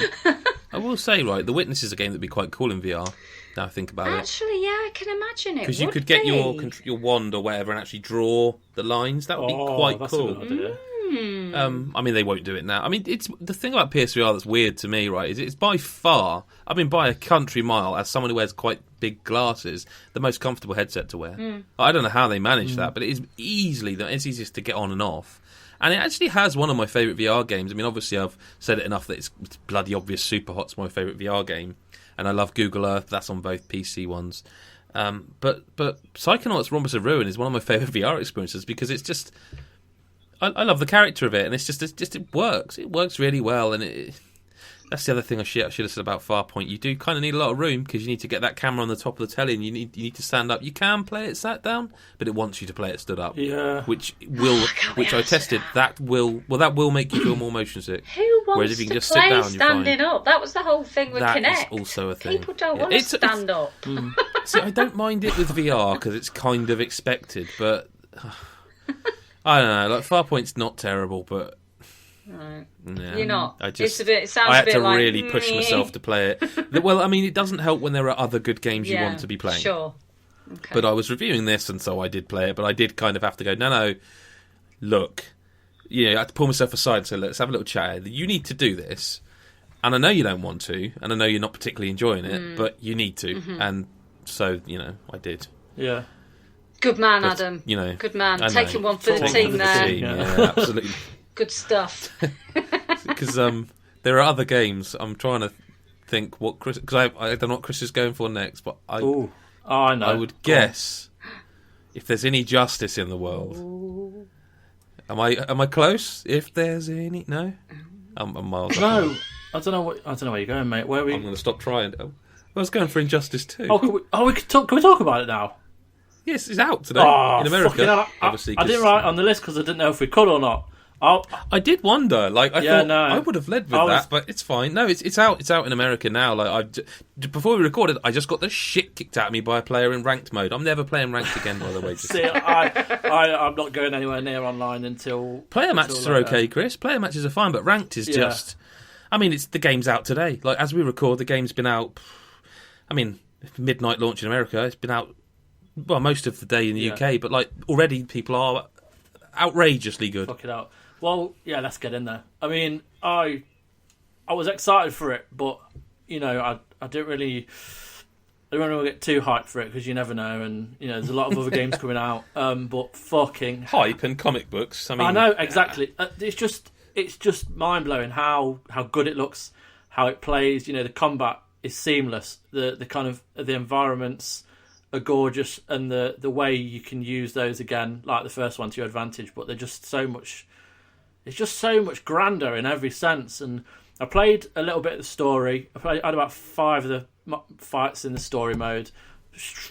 I will say, right, The Witness is a game that'd be quite cool in VR. Now I think about it. Actually, yeah, I can imagine it. Because you could get your wand or whatever and actually draw the lines. That would be quite cool. A good idea. They won't do it now. It's the thing about PSVR that's weird to me, right? Is it's by far, by a country mile, as someone who wears quite big glasses, the most comfortable headset to wear. I don't know how they manage that, but it is it's easiest to get on and off. And it actually has one of my favourite VR games. Obviously I've said it enough that it's bloody obvious. Superhot's my favourite VR game. And I love Google Earth. That's on both PC ones. But Psychonauts Rhombus of Ruin is one of my favourite VR experiences, because it's just... I love the character of it, and it works. It works really well, and that's the other thing I should have said about Farpoint. You do kind of need a lot of room, because you need to get that camera on the top of the telly, and you need to stand up. You can play it sat down, but it wants you to play it stood up. Yeah. Which I tested. That will make you feel more motion sick. Who wants Whereas if you can to just play sit down, standing up? That was the whole thing with Kinect. That is also a thing. People don't want to stand up. See, I don't mind it with VR because it's kind of expected, but I don't know. Like Farpoint's not terrible, but Right. no, You're not. I just, It sounds I a had bit to like, really push myself to play it. Well, I mean, it doesn't help when there are other good games you want to be playing. Sure. Okay. But I was reviewing this, and so I did play it. But I did kind of have to go, no, look. I had to pull myself aside and say, let's have a little chat. You need to do this. And I know you don't want to, and I know you're not particularly enjoying it, but you need to. Mm-hmm. And so, I did. Yeah. Good man, Adam. Good man. Taking one for the team there. Yeah, absolutely. Good stuff. Because there are other games. I'm trying to think what Chris... Because I don't know what Chris is going for next, but I know. I would guess if there's any justice in the world. Ooh. Am I close? If there's any... No? I'm miles No. I don't know where you're going, mate. Where are we? I'm going to stop trying. I was going for Injustice 2. We could talk. Can we talk about it now? Yes, it's out today in America. Obviously, I didn't write it on the list because I didn't know if we could or not. I did wonder. I thought I would have led with that, but it's fine. No, it's out. It's out in America now. Before we recorded, I just got the shit kicked out of me by a player in ranked mode. I'm never playing ranked again, by the way. See, I'm not going anywhere near online until player matches are okay, Chris. Player matches are fine, but ranked is just. I mean, the game's out today. Like as we record, the game's been out. I mean, midnight launch in America. It's been out. Well, most of the day in the UK, but already people are outrageously good. Fuck it out. Well, yeah, let's get in there. I mean, I was excited for it, but I didn't really get too hyped for it because you never know, and there's a lot of other games coming out. But fucking hype and comic books. I mean, I know exactly. It's just mind blowing how good it looks, how it plays. The combat is seamless. The kind of the environments are gorgeous, and the way you can use those again, like the first one, to your advantage. But they're just so much. It's just so much grander in every sense. And I played a little bit of the story. I had about 5 of the fights in the story mode.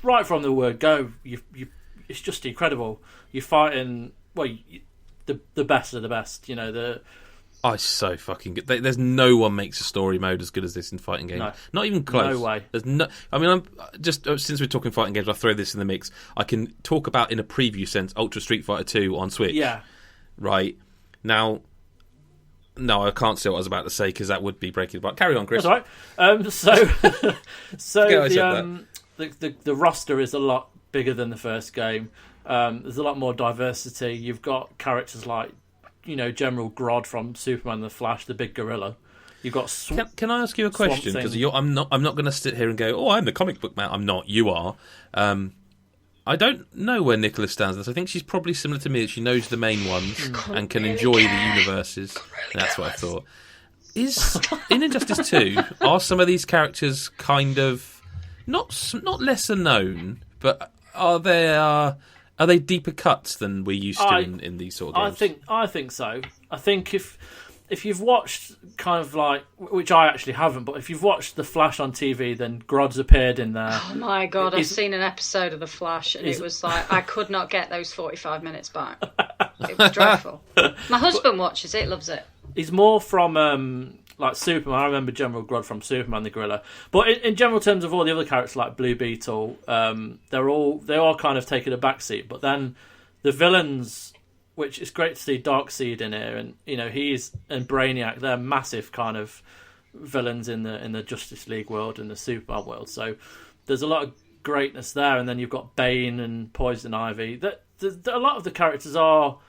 Right from the word go, it's just incredible. You're fighting the best of the best. It's so fucking good. There's no one makes a story mode as good as this in fighting games. No. Not even close. No way. There's no. I mean, I'm just since we're talking fighting games, I'll throw this in the mix. I can talk about in a preview sense Ultra Street Fighter 2 on Switch. Yeah. Right. Now, no, I can't say what I was about to say because that would be breaking the bar. Carry on, Chris. That's right. So the roster is a lot bigger than the first game. There's a lot more diversity. You've got characters like, General Grodd from Superman and the Flash, the big gorilla. You've got. Can I ask you a question? Because I'm not going to sit here and go, "Oh, I'm the comic book man." I'm not. You are. I don't know where Nicola stands. I think she's probably similar to me. That she knows the main ones and can enjoy the universes. That's what I thought. Is in Injustice 2 are some of these characters kind of not lesser known, but are they deeper cuts than we used to in these sort of games? I think so. I think if you've watched kind of like, which I actually haven't, but if you've watched The Flash on TV, then Grodd's appeared in there. Oh my God, I've seen an episode of The Flash and it was like, I could not get those 45 minutes back. It was dreadful. My husband watches it, loves it. He's more from like Superman. I remember General Grodd from Superman the Gorilla. But in general terms of all the other characters like Blue Beetle, they all kind of taking a backseat. But then the villains, which is great to see Darkseid in here, and and Brainiac, they're massive kind of villains in the Justice League world and the Superman world. So there's a lot of greatness there, and then you've got Bane and Poison Ivy. A lot of the characters are.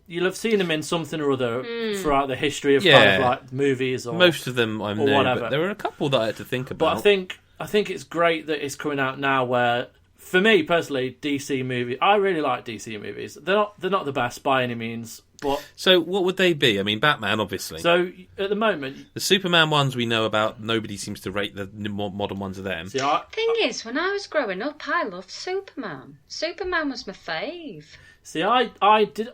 You'll have seen them in something or other throughout the history of kind of like movies or most of them I'm there, whatever. But there are a couple that I had to think about. But I think it's great that it's coming out now where. For me personally, DC movies. I really like DC movies. They're not the best by any means, but so what would they be? I mean, Batman, obviously. So at the moment, the Superman ones we know about. Nobody seems to rate the more modern ones of them. Thing is, when I was growing up, I loved Superman. Superman was my fave. See, I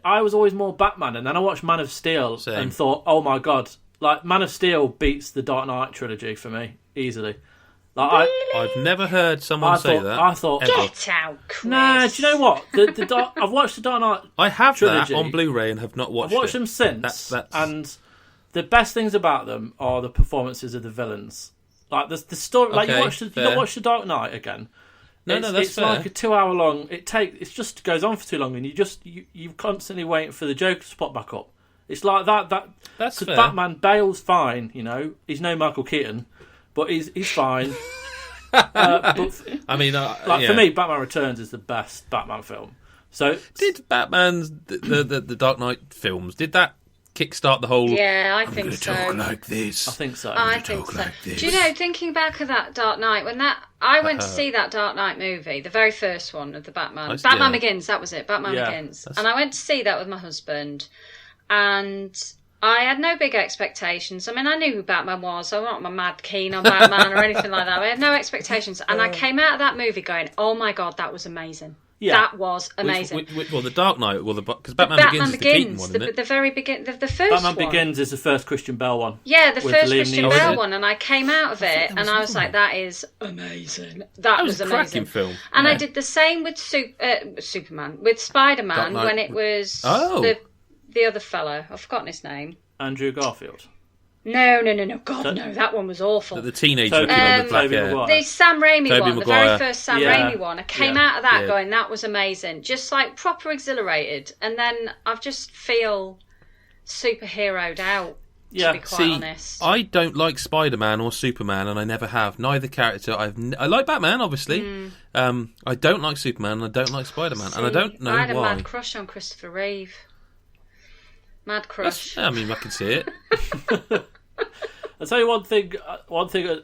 was always more Batman, and then I watched Man of Steel and thought, oh my God, like Man of Steel beats the Dark Knight trilogy for me easily. Like, really? I've never heard someone say that. I thought, get out, Chris. Nah, do you know what? I've watched the Dark Knight. I have trilogy. that on Blu-ray and have not watched it. I've watched them since, and the best things about them are the performances of the villains. Like the story. Like you not watched the Dark Knight again. It's fair. like a 2 hour long. It just goes on for too long, and you constantly waiting for the Joker to pop back up. It's like that. That's fair. Batman Bale's fine. He's no Michael Keaton, but he's fine. But I mean, for me, Batman Returns is the best Batman film. So did Batman's the Dark Knight films? Did that kickstart the whole? Yeah, I think so. Talk like this. I think so. I think so. Do you know, thinking back of that Dark Knight, I went to see that Dark Knight movie, the very first one of the Batman. Batman Begins, that was it. Batman Begins. And I went to see that with my husband, and I had no big expectations. I mean, I knew who Batman was. I'm not mad keen on Batman or anything like that. I had no expectations. And I came out of that movie going, oh my God, that was amazing. Yeah. That was amazing. The Dark Knight, because Batman Begins is the Keaton one, isn't it? The very begin, the first Batman one. Begins is the first Christian Bale one. Yeah, the first Christian Bale one, and I came out of it, and I was like, "That is amazing. That was amazing." A cracking film. And I did the same with Superman, with Spider-Man when it was the other fellow. I've forgotten his name. Andrew Garfield. No. God, no. That one was awful. The teenage looking on with black hair. The Sam Raimi Toby one, Maguire. the very first Sam Raimi one. I came out of that going, that was amazing. Just like proper exhilarated. And then I just feel superheroed out, to be quite honest. I don't like Spider-Man or Superman, and I never have. Neither character. I like Batman, obviously. I don't like Superman, and I don't like Spider-Man. And I don't know why. I had a mad crush on Christopher Reeve. Mad crush. I mean, I can see it. I'll tell you one thing,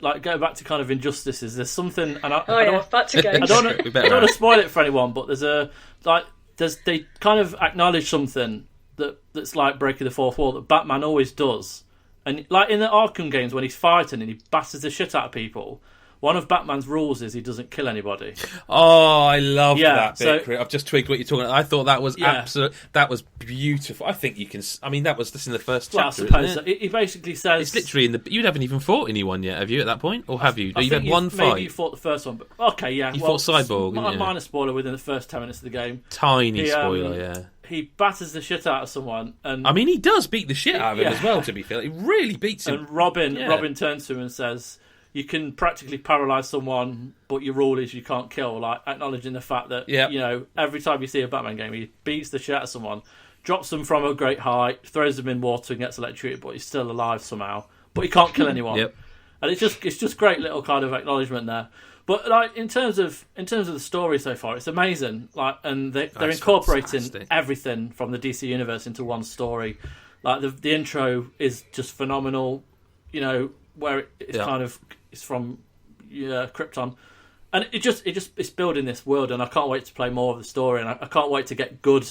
like going back to kind of injustices, there's something, and back to games. I don't want to spoil it for anyone, but they kind of acknowledge something that's like breaking the fourth wall that Batman always does. And like in the Arkham games when he's fighting and he bashes the shit out of people, one of Batman's rules is he doesn't kill anybody. Oh, I love that bit, so, Chris. I've just twigged what you're talking about. I thought that was absolute. That was beautiful. I think you can. I mean, that's in the first chapter. Well, I suppose he basically says it's literally you haven't even fought anyone yet, have you? At that point, or have you? You've had one fight. Maybe you fought the first one, but okay, yeah. You fought Cyborg. Minor spoiler within the first 10 minutes of the game. Tiny spoiler, yeah. He batters the shit out of someone, and I mean, he does beat the shit out of him as well. To be fair, he really beats him. And Robin turns to him and says, you can practically paralyse someone, but your rule is you can't kill, like acknowledging the fact that, every time you see a Batman game, he beats the shit out of someone, drops them from a great height, throws them in water and gets electrocuted, but he's still alive somehow. But he can't kill anyone. And it's just great little kind of acknowledgement there. But like in terms of the story so far, it's amazing. Like, and they're incorporating everything from the DC universe into one story. Like the intro is just phenomenal, where it's kind of it's from Krypton, and it's building this world, and I can't wait to play more of the story, and I can't wait to get good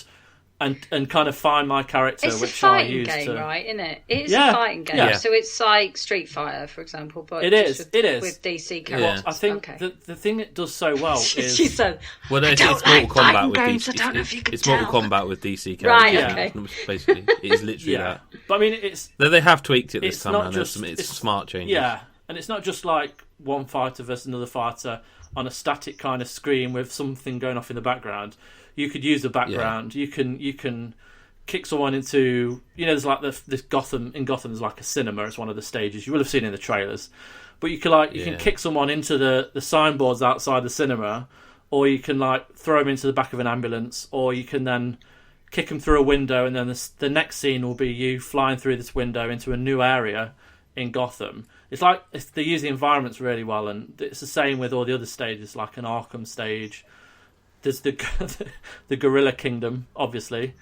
and kind of find my character, it's which I use game, to. Right? Isn't it? It is a fighting game, so it's like Street Fighter, for example, but it is with DC characters. I think the thing it does so well is she said, it's Mortal Kombat with DC. It's Mortal Kombat with DC characters. Right? Okay. Basically, it is literally that. But I mean, they have tweaked it this time. Not it's smart changes. Yeah, and it's not just like one fighter versus another fighter on a static kind of screen with something going off in the background. You could use the background. You can kick someone into, there's like this Gotham. In Gotham, there's like a cinema. It's one of the stages. You will have seen in the trailers. But you can kick someone into the signboards outside the cinema, or you can like throw them into the back of an ambulance, or you can then kick them through a window, and then the next scene will be you flying through this window into a new area in Gotham. They use the environments really well, and it's the same with all the other stages, like an Arkham stage. There's the Gorilla Kingdom, obviously.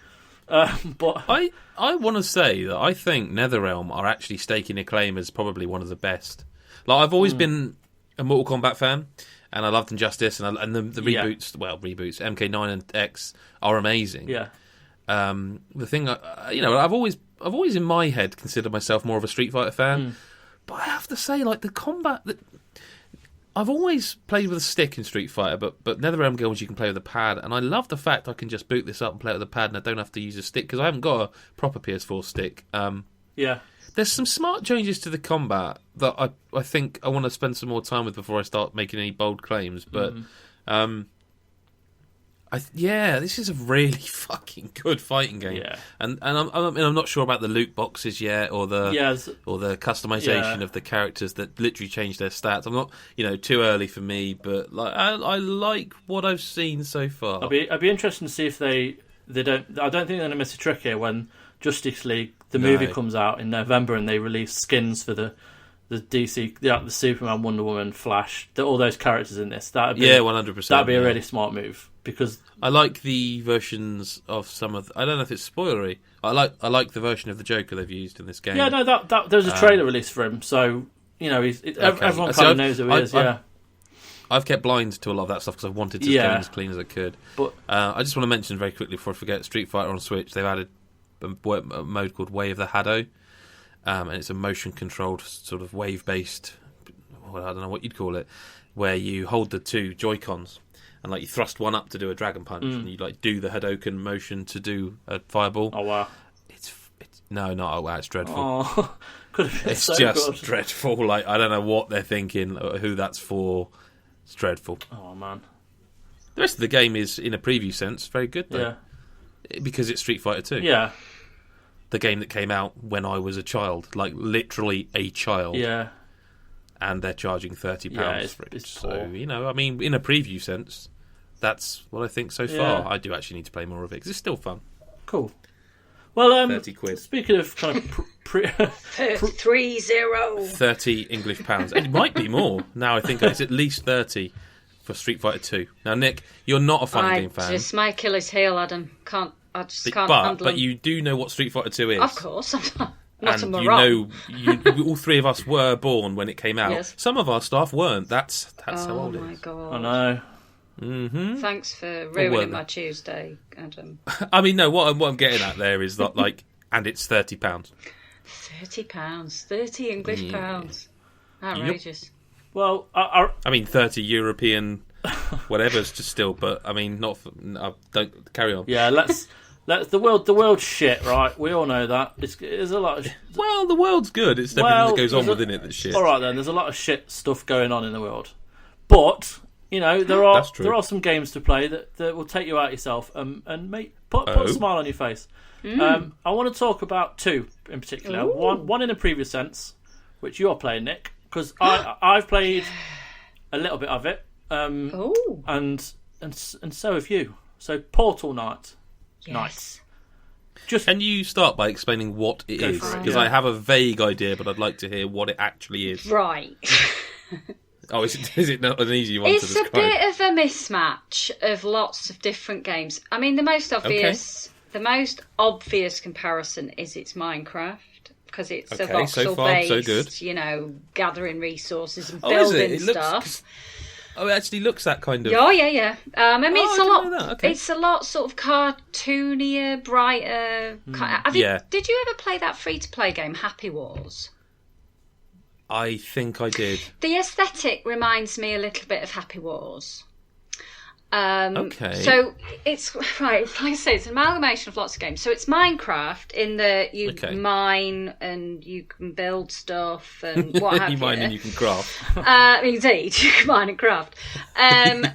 But I want to say that I think NetherRealm are actually staking a claim as probably one of the best. Like, I've always been a Mortal Kombat fan, and I loved Injustice, and the reboots. Well, reboots MK9 and X are amazing. Yeah. The thing, I've always in my head considered myself more of a Street Fighter fan, but I have to say, like, the combat that. I've always played with a stick in Street Fighter, but NetherRealm games you can play with a pad, and I love the fact I can just boot this up and play it with a pad, and I don't have to use a stick because I haven't got a proper PS4 stick. There's some smart changes to the combat that I think I want to spend some more time with before I start making any bold claims. But This is a really fucking good fighting game. Yeah. And I'm not sure about the loot boxes yet, or the customization of the characters that literally change their stats. I'm not, too early for me, but like I like what I've seen so far. I'd be interested to see if they don't. I don't think they're going to miss a trick here when Justice League the movie comes out in November and they release skins for the DC, the Superman, Wonder Woman, Flash, all those characters in this. 100%. That'd be a really smart move because I like the versions of some of. I don't know if it's spoilery. I like the version of the Joker they've used in this game. Yeah, no, that there's a trailer release for him, so everyone kind of knows who he is. I've kept blind to a lot of that stuff because I've wanted to go in as clean as I could. But I just want to mention very quickly before I forget, Street Fighter on Switch, they've added a mode called Way of the Haddo. And it's a motion-controlled, sort of wave-based, I don't know what you'd call it, where you hold the two Joy-Cons and you thrust one up to do a Dragon Punch, and you do the Hadoken motion to do a fireball. Oh wow! It's dreadful. Oh, could have been it's so just good. Dreadful. I don't know what they're thinking, or who that's for. It's dreadful. Oh man! The rest of the game is, in a preview sense, very good though. Yeah. Because it's Street Fighter 2. Yeah. The game that came out when I was a child, literally a child. Yeah. And they're charging £30 for it. It's so, poor. In a preview sense, that's what I think so far. I do actually need to play more of it, because it's still fun. Cool. Well, 30 quid. Speaking of kind of 30. 30 English pounds. It might be more. Now I think it's at least 30 for Street Fighter 2. Now, Nick, you're not a fighting game fan. Just my Achilles heel, Adam. I just can't handle them. But you do know what Street Fighter 2 is. Of course, I'm not a and moron. all three of us were born when it came out. Yes. Some of our staff weren't. That's how old it is. Oh my god! I know. Mm-hmm. Thanks for ruining my Tuesday, Adam. I mean, no. What I'm getting at there is that and it's £30. £30, 30 English pounds. Outrageous. Yep. Well, I mean, 30 European, whatever's just still. But I mean, not. Don't carry on. Yeah, let's the world's shit, right? We all know that. There's a lot of. Well, the world's good. It's everything that goes on within it that's shit. All right then. There's a lot of shit stuff going on in the world, but there are some games to play that will take you out yourself and put a smile on your face. I want to talk about two in particular. One in a previous sense, which you're playing, Nick, because I've played a little bit of it, and so have you. So Portal Night. Yes. Nice. Can you start by explaining what it is? Because I have a vague idea, but I'd like to hear what it actually is. Right. Oh, is it not an easy one to describe? It's a bit of a mismatch of lots of different games. I mean, the most obvious comparison is it's Minecraft, because it's a voxel-based, so far, so good. Gathering resources and building stuff. It actually looks that kind of. Oh yeah. I mean, it's a lot. Okay. It's a lot sort of cartoonier, brighter. Did you ever play that free-to-play game, Happy Wars? I think I did. The aesthetic reminds me a little bit of Happy Wars. Okay. So it's right. Like I say, it's an amalgamation of lots of games. So it's Minecraft in that you mine and you can build stuff and what have you. You mine and you can craft. Indeed, you can mine and craft.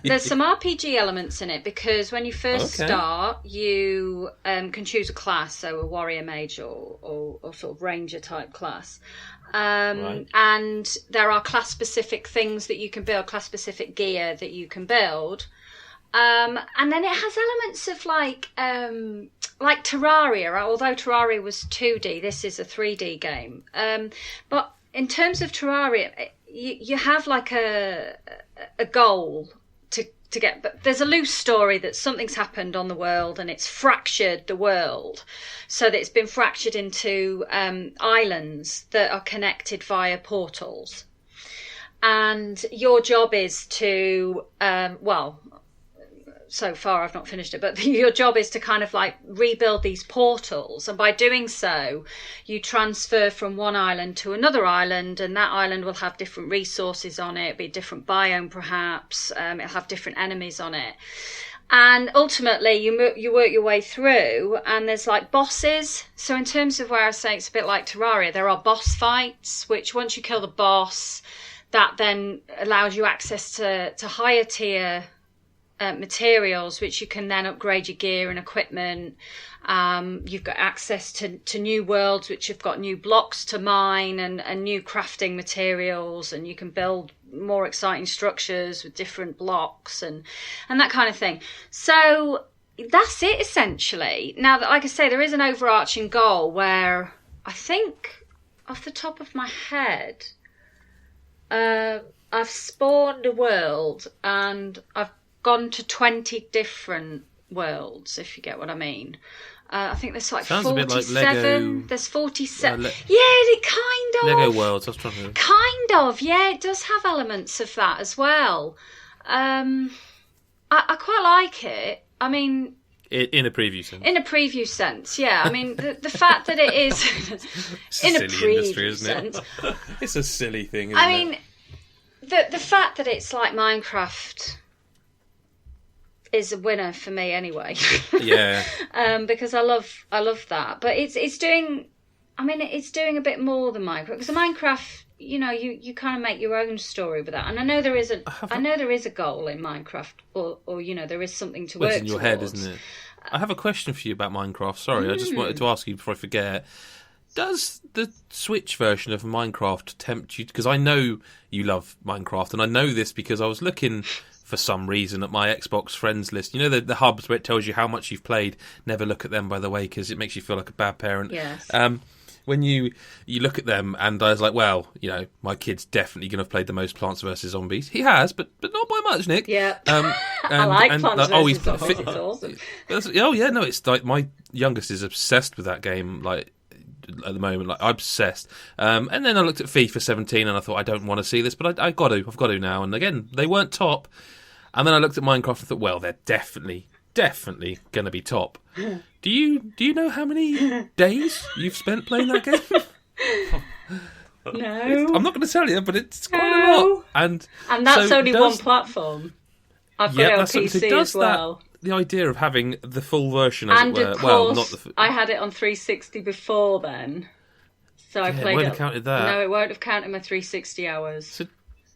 There's some RPG elements in it because when you first start, you can choose a class, so a warrior, mage, or sort of ranger type class. And there are class specific things that you can build, class specific gear that you can build. And then it has elements of like Terraria, although Terraria was 2D, this is a 3D game. But in terms of Terraria, you have like a goal to get, but there's a loose story that something's happened on the world and it's fractured the world, so that it's been fractured into islands that are connected via portals. And your job is to, so far I've not finished it, but your job is to kind of like rebuild these portals, and by doing so you transfer from one island to another island, and that island will have different resources on it, be a different biome perhaps, it'll have different enemies on it, and ultimately you work your way through, and there's like bosses. So in terms of where I say it's a bit like Terraria, there are boss fights, which once you kill the boss, that then allows you access to higher tier materials, which you can then upgrade your gear and equipment. You've got access to new worlds, which have got new blocks to mine and new crafting materials, and you can build more exciting structures with different blocks and that kind of thing. So that's it, essentially. Now, like I say, there is an overarching goal where I think, off the top of my head, I've spawned a world and I've gone to 20 different worlds, if you get what I mean. I think there's like Sounds 47. a bit like Lego. There's 47. Yeah, it kind of. Lego Worlds. I was trying to. Kind of, yeah. It does have elements of that as well. I quite like it. I mean, in a preview sense. In a preview sense, yeah. I mean, the fact that it is in a preview industry, isn't sense. It? It's a silly thing. Isn't I mean, the fact that it's like Minecraft is a winner for me anyway. Yeah. Because I love that, but it's doing. I mean, it's doing a bit more than Minecraft, because the Minecraft, you kind of make your own story with that. And I know there is a goal in Minecraft, or there is something to work it's in your towards. head, isn't it? I have a question for you about Minecraft. Sorry, I just wanted to ask you before I forget. Does the Switch version of Minecraft tempt you? Because I know you love Minecraft, and I know this because I was looking for some reason at my Xbox friends list. You know the hubs where it tells you how much you've played. Never look at them, by the way, because it makes you feel like a bad parent. Yes. When you look at them, and I was like, well, my kid's definitely going to have played the most Plants vs Zombies. He has, but not by much, Nick. Yeah. I like Plants vs Zombies. It's awesome. Oh yeah, no, it's like my youngest is obsessed with that game. Like at the moment, like obsessed. And then I looked at FIFA 17, and I thought, I don't want to see this, but I've got to now. And again, they weren't top. And then I looked at Minecraft and thought, well, they're definitely going to be top. Do you know how many days you've spent playing that game? No. I'm not going to tell you, but it's quite a lot. And that's only one platform. I've got it on PC as well. The idea of having the full version, and of course, I had it on 360 before then, so I played it. It won't have counted that. No, it won't have counted my 360 hours. So,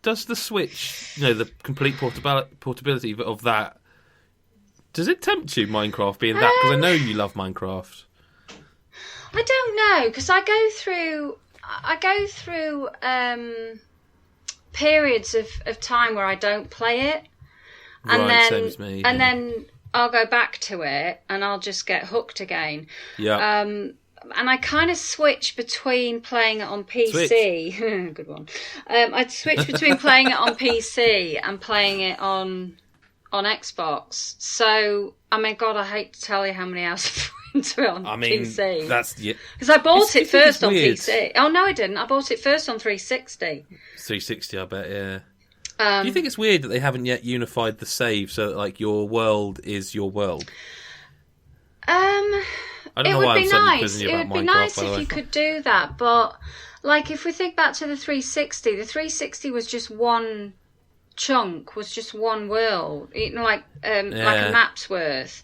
does the Switch, the complete portability of that, does it tempt you, Minecraft, being that? Because I know you love Minecraft. I don't know, because I go through periods of time where I don't play it, and same as me. Then I'll go back to it and I'll just get hooked again. Yeah. And I kind of switch between playing it on PC. Good one. I'd switch between playing it on PC and playing it on Xbox. So, I mean, God, I hate to tell you how many hours I've put into it on PC. That's because I bought it first on PC. Oh no, I didn't. I bought it first on 360. 360, I bet. Yeah. Do you think it's weird that they haven't yet unified the save so that like your world is your world? I don't know why I'm suddenly quizzing you about Minecraft. It would be nice if you could do that, but like if we think back to the 360 was just one chunk, was just one world, like a map's worth.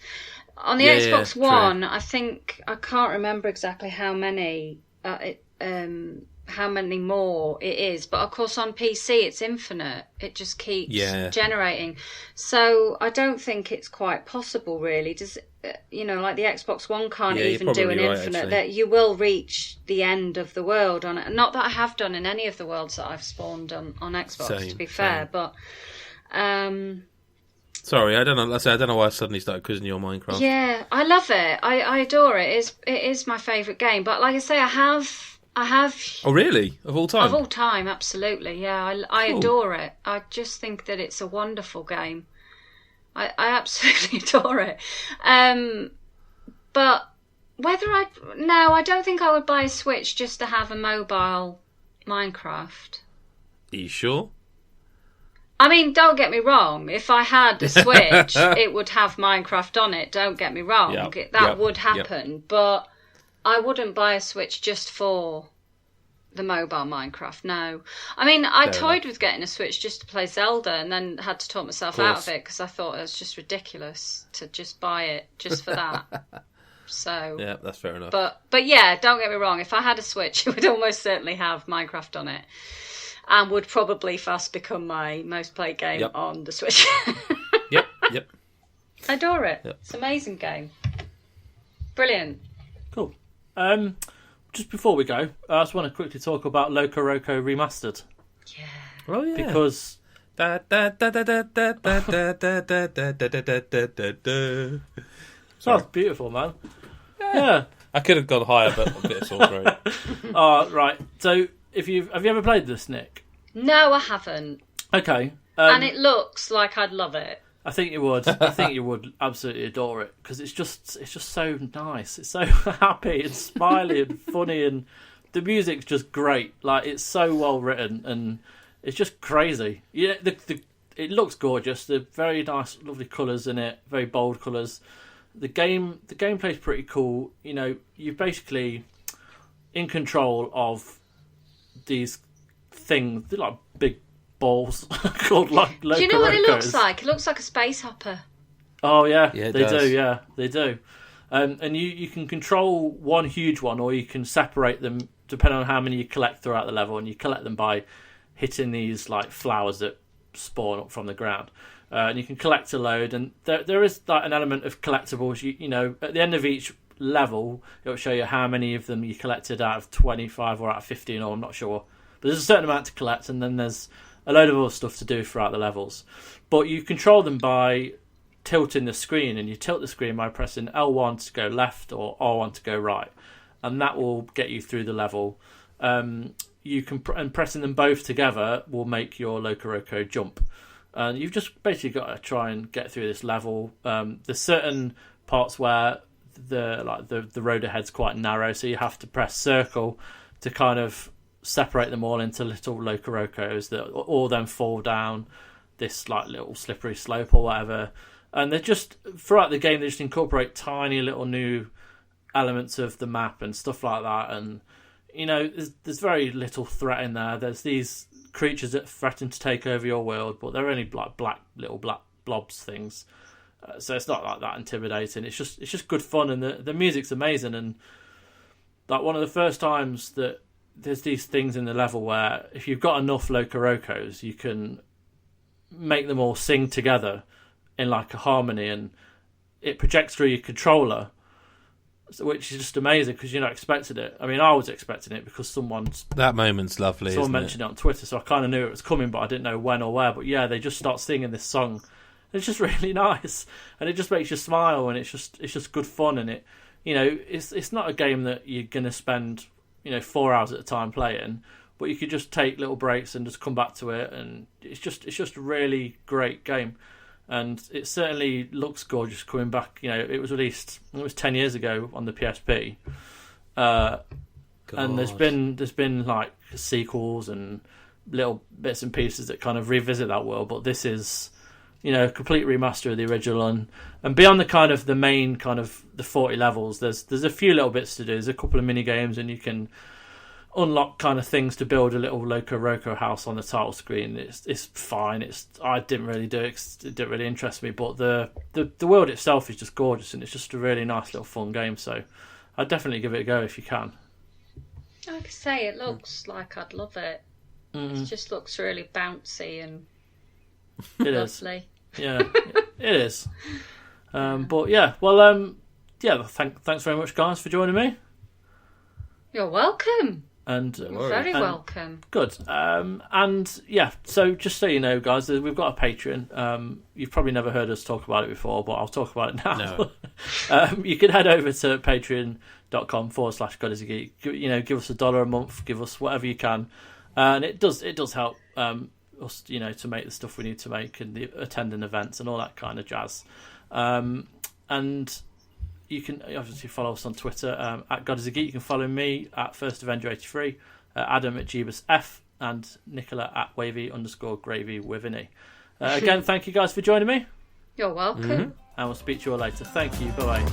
On the Xbox One, I think I can't remember exactly how many more it is, but of course on PC it's infinite. It just keeps generating. So I don't think it's quite possible, really. Does like the Xbox One can't even do an infinite. Actually. That you will reach the end of the world on it. Not that I have done in any of the worlds that I've spawned on Xbox, to be fair, but. Sorry, I don't know. I don't know why I suddenly started quizzing you on Minecraft. Yeah, I love it. I adore it. It is my favourite game. But like I say, I have. Oh, really? Of all time? Of all time, absolutely. Yeah, I adore it. I just think that it's a wonderful game. I absolutely adore it. But I don't think I would buy a Switch just to have a mobile Minecraft. Are you sure? I mean, don't get me wrong. If I had a Switch, it would have Minecraft on it. Don't get me wrong. That would happen. But I wouldn't buy a Switch just for the mobile Minecraft, no. I mean, I toyed with getting a Switch just to play Zelda and then had to talk myself out of it because I thought it was just ridiculous to just buy it just for that. So yeah, that's fair enough. But yeah, don't get me wrong. If I had a Switch, it would almost certainly have Minecraft on it and would probably fast become my most played game on the Switch. Yep. Yep. I adore it. Yep. It's an amazing game. Brilliant. Cool. Just before we go, I just want to quickly talk about LocoRoco Remastered. Yeah. Oh yeah. Because that's beautiful, man. Yeah. I could have gone higher, but a bit of sore throat. Right. So, have you ever played this, Nick? No, I haven't. Okay. And it looks like I'd love it. I think you would. I think you would absolutely adore it because it's just so nice. It's so happy and smiley and funny, and the music's just great. Like, it's so well written and it's just crazy. Yeah, it looks gorgeous. The very nice, lovely colours in it, very bold colours. The gameplay's pretty cool. You know, you're basically in control of these things. They're like big balls called like LocoRocos. Do you know what it looks like? It looks like a space hopper. Oh yeah, yeah, they do. Yeah, they do. And you can control one huge one, or you can separate them depending on how many you collect throughout the level. And you collect them by hitting these like flowers that spawn up from the ground. And you can collect a load, and there is like an element of collectibles. You know, at the end of each level, it will show you how many of them you collected out of 25 or out of 15, or I'm not sure. But there's a certain amount to collect, and then there's a load of other stuff to do throughout the levels. But you control them by tilting the screen, and you tilt the screen by pressing L1 to go left or R1 to go right, and that will get you through the level. You can and pressing them both together will make your LocoRoco jump. And you've just basically got to try and get through this level. There's certain parts where the road ahead's quite narrow, so you have to press circle to kind of separate them all into little LocoRocos that all then fall down this like little slippery slope or whatever. And they're just throughout the game they just incorporate tiny little new elements of the map and stuff like that. And you know, there's very little threat in there. There's these creatures that threaten to take over your world, but they're only like little black blobs things, so it's not like that intimidating. It's just good fun, and the music's amazing. And like one of the first times that there's these things in the level where if you've got enough LocoRocos, you can make them all sing together in like a harmony, and it projects through your controller, which is just amazing because you're not expecting it. I mean, I was expecting it because that moment's lovely. Someone mentioned it on Twitter, so I kind of knew it was coming, but I didn't know when or where. But yeah, they just start singing this song. It's just really nice, and it just makes you smile, and it's just good fun. And it's not a game that you're gonna spend 4 hours at a time playing, but you could just take little breaks and just come back to it, and it's just a really great game. And it certainly looks gorgeous coming back. It was released, it was 10 years ago on the PSP. And there's been like sequels and little bits and pieces that kind of revisit that world, but this is, a complete remaster of the original. And beyond the kind of the main kind of the 40 levels, there's a few little bits to do. There's a couple of mini games, and you can unlock kind of things to build a little LocoRoco house on the title screen. It's fine. I didn't really do it 'cause it didn't really interest me, but the world itself is just gorgeous, and it's just a really nice little fun game. So I'd definitely give it a go if you can. Like I say, it looks like I'd love it. It just looks really bouncy and lovely. Yeah, it is. But yeah, well, thanks very much, guys, for joining me. You're welcome. And you're very welcome. Good. And yeah, so just so you know, guys, we've got a Patreon. You've probably never heard us talk about it before, but I'll talk about it now. No. You can head over to patreon.com/GodisaGeek. Give us $1 a month, give us whatever you can, and it does help us, to make the stuff we need to make and attending events and all that kind of jazz. And you can obviously follow us on Twitter at GodisaGeek. You can follow me at FirstAvenger83, Adam at JebusF, and Nicola at Wavy_Gravy with an E. Again, thank you guys for joining me. You're welcome. And we'll speak to you all later. Thank you. Bye-bye.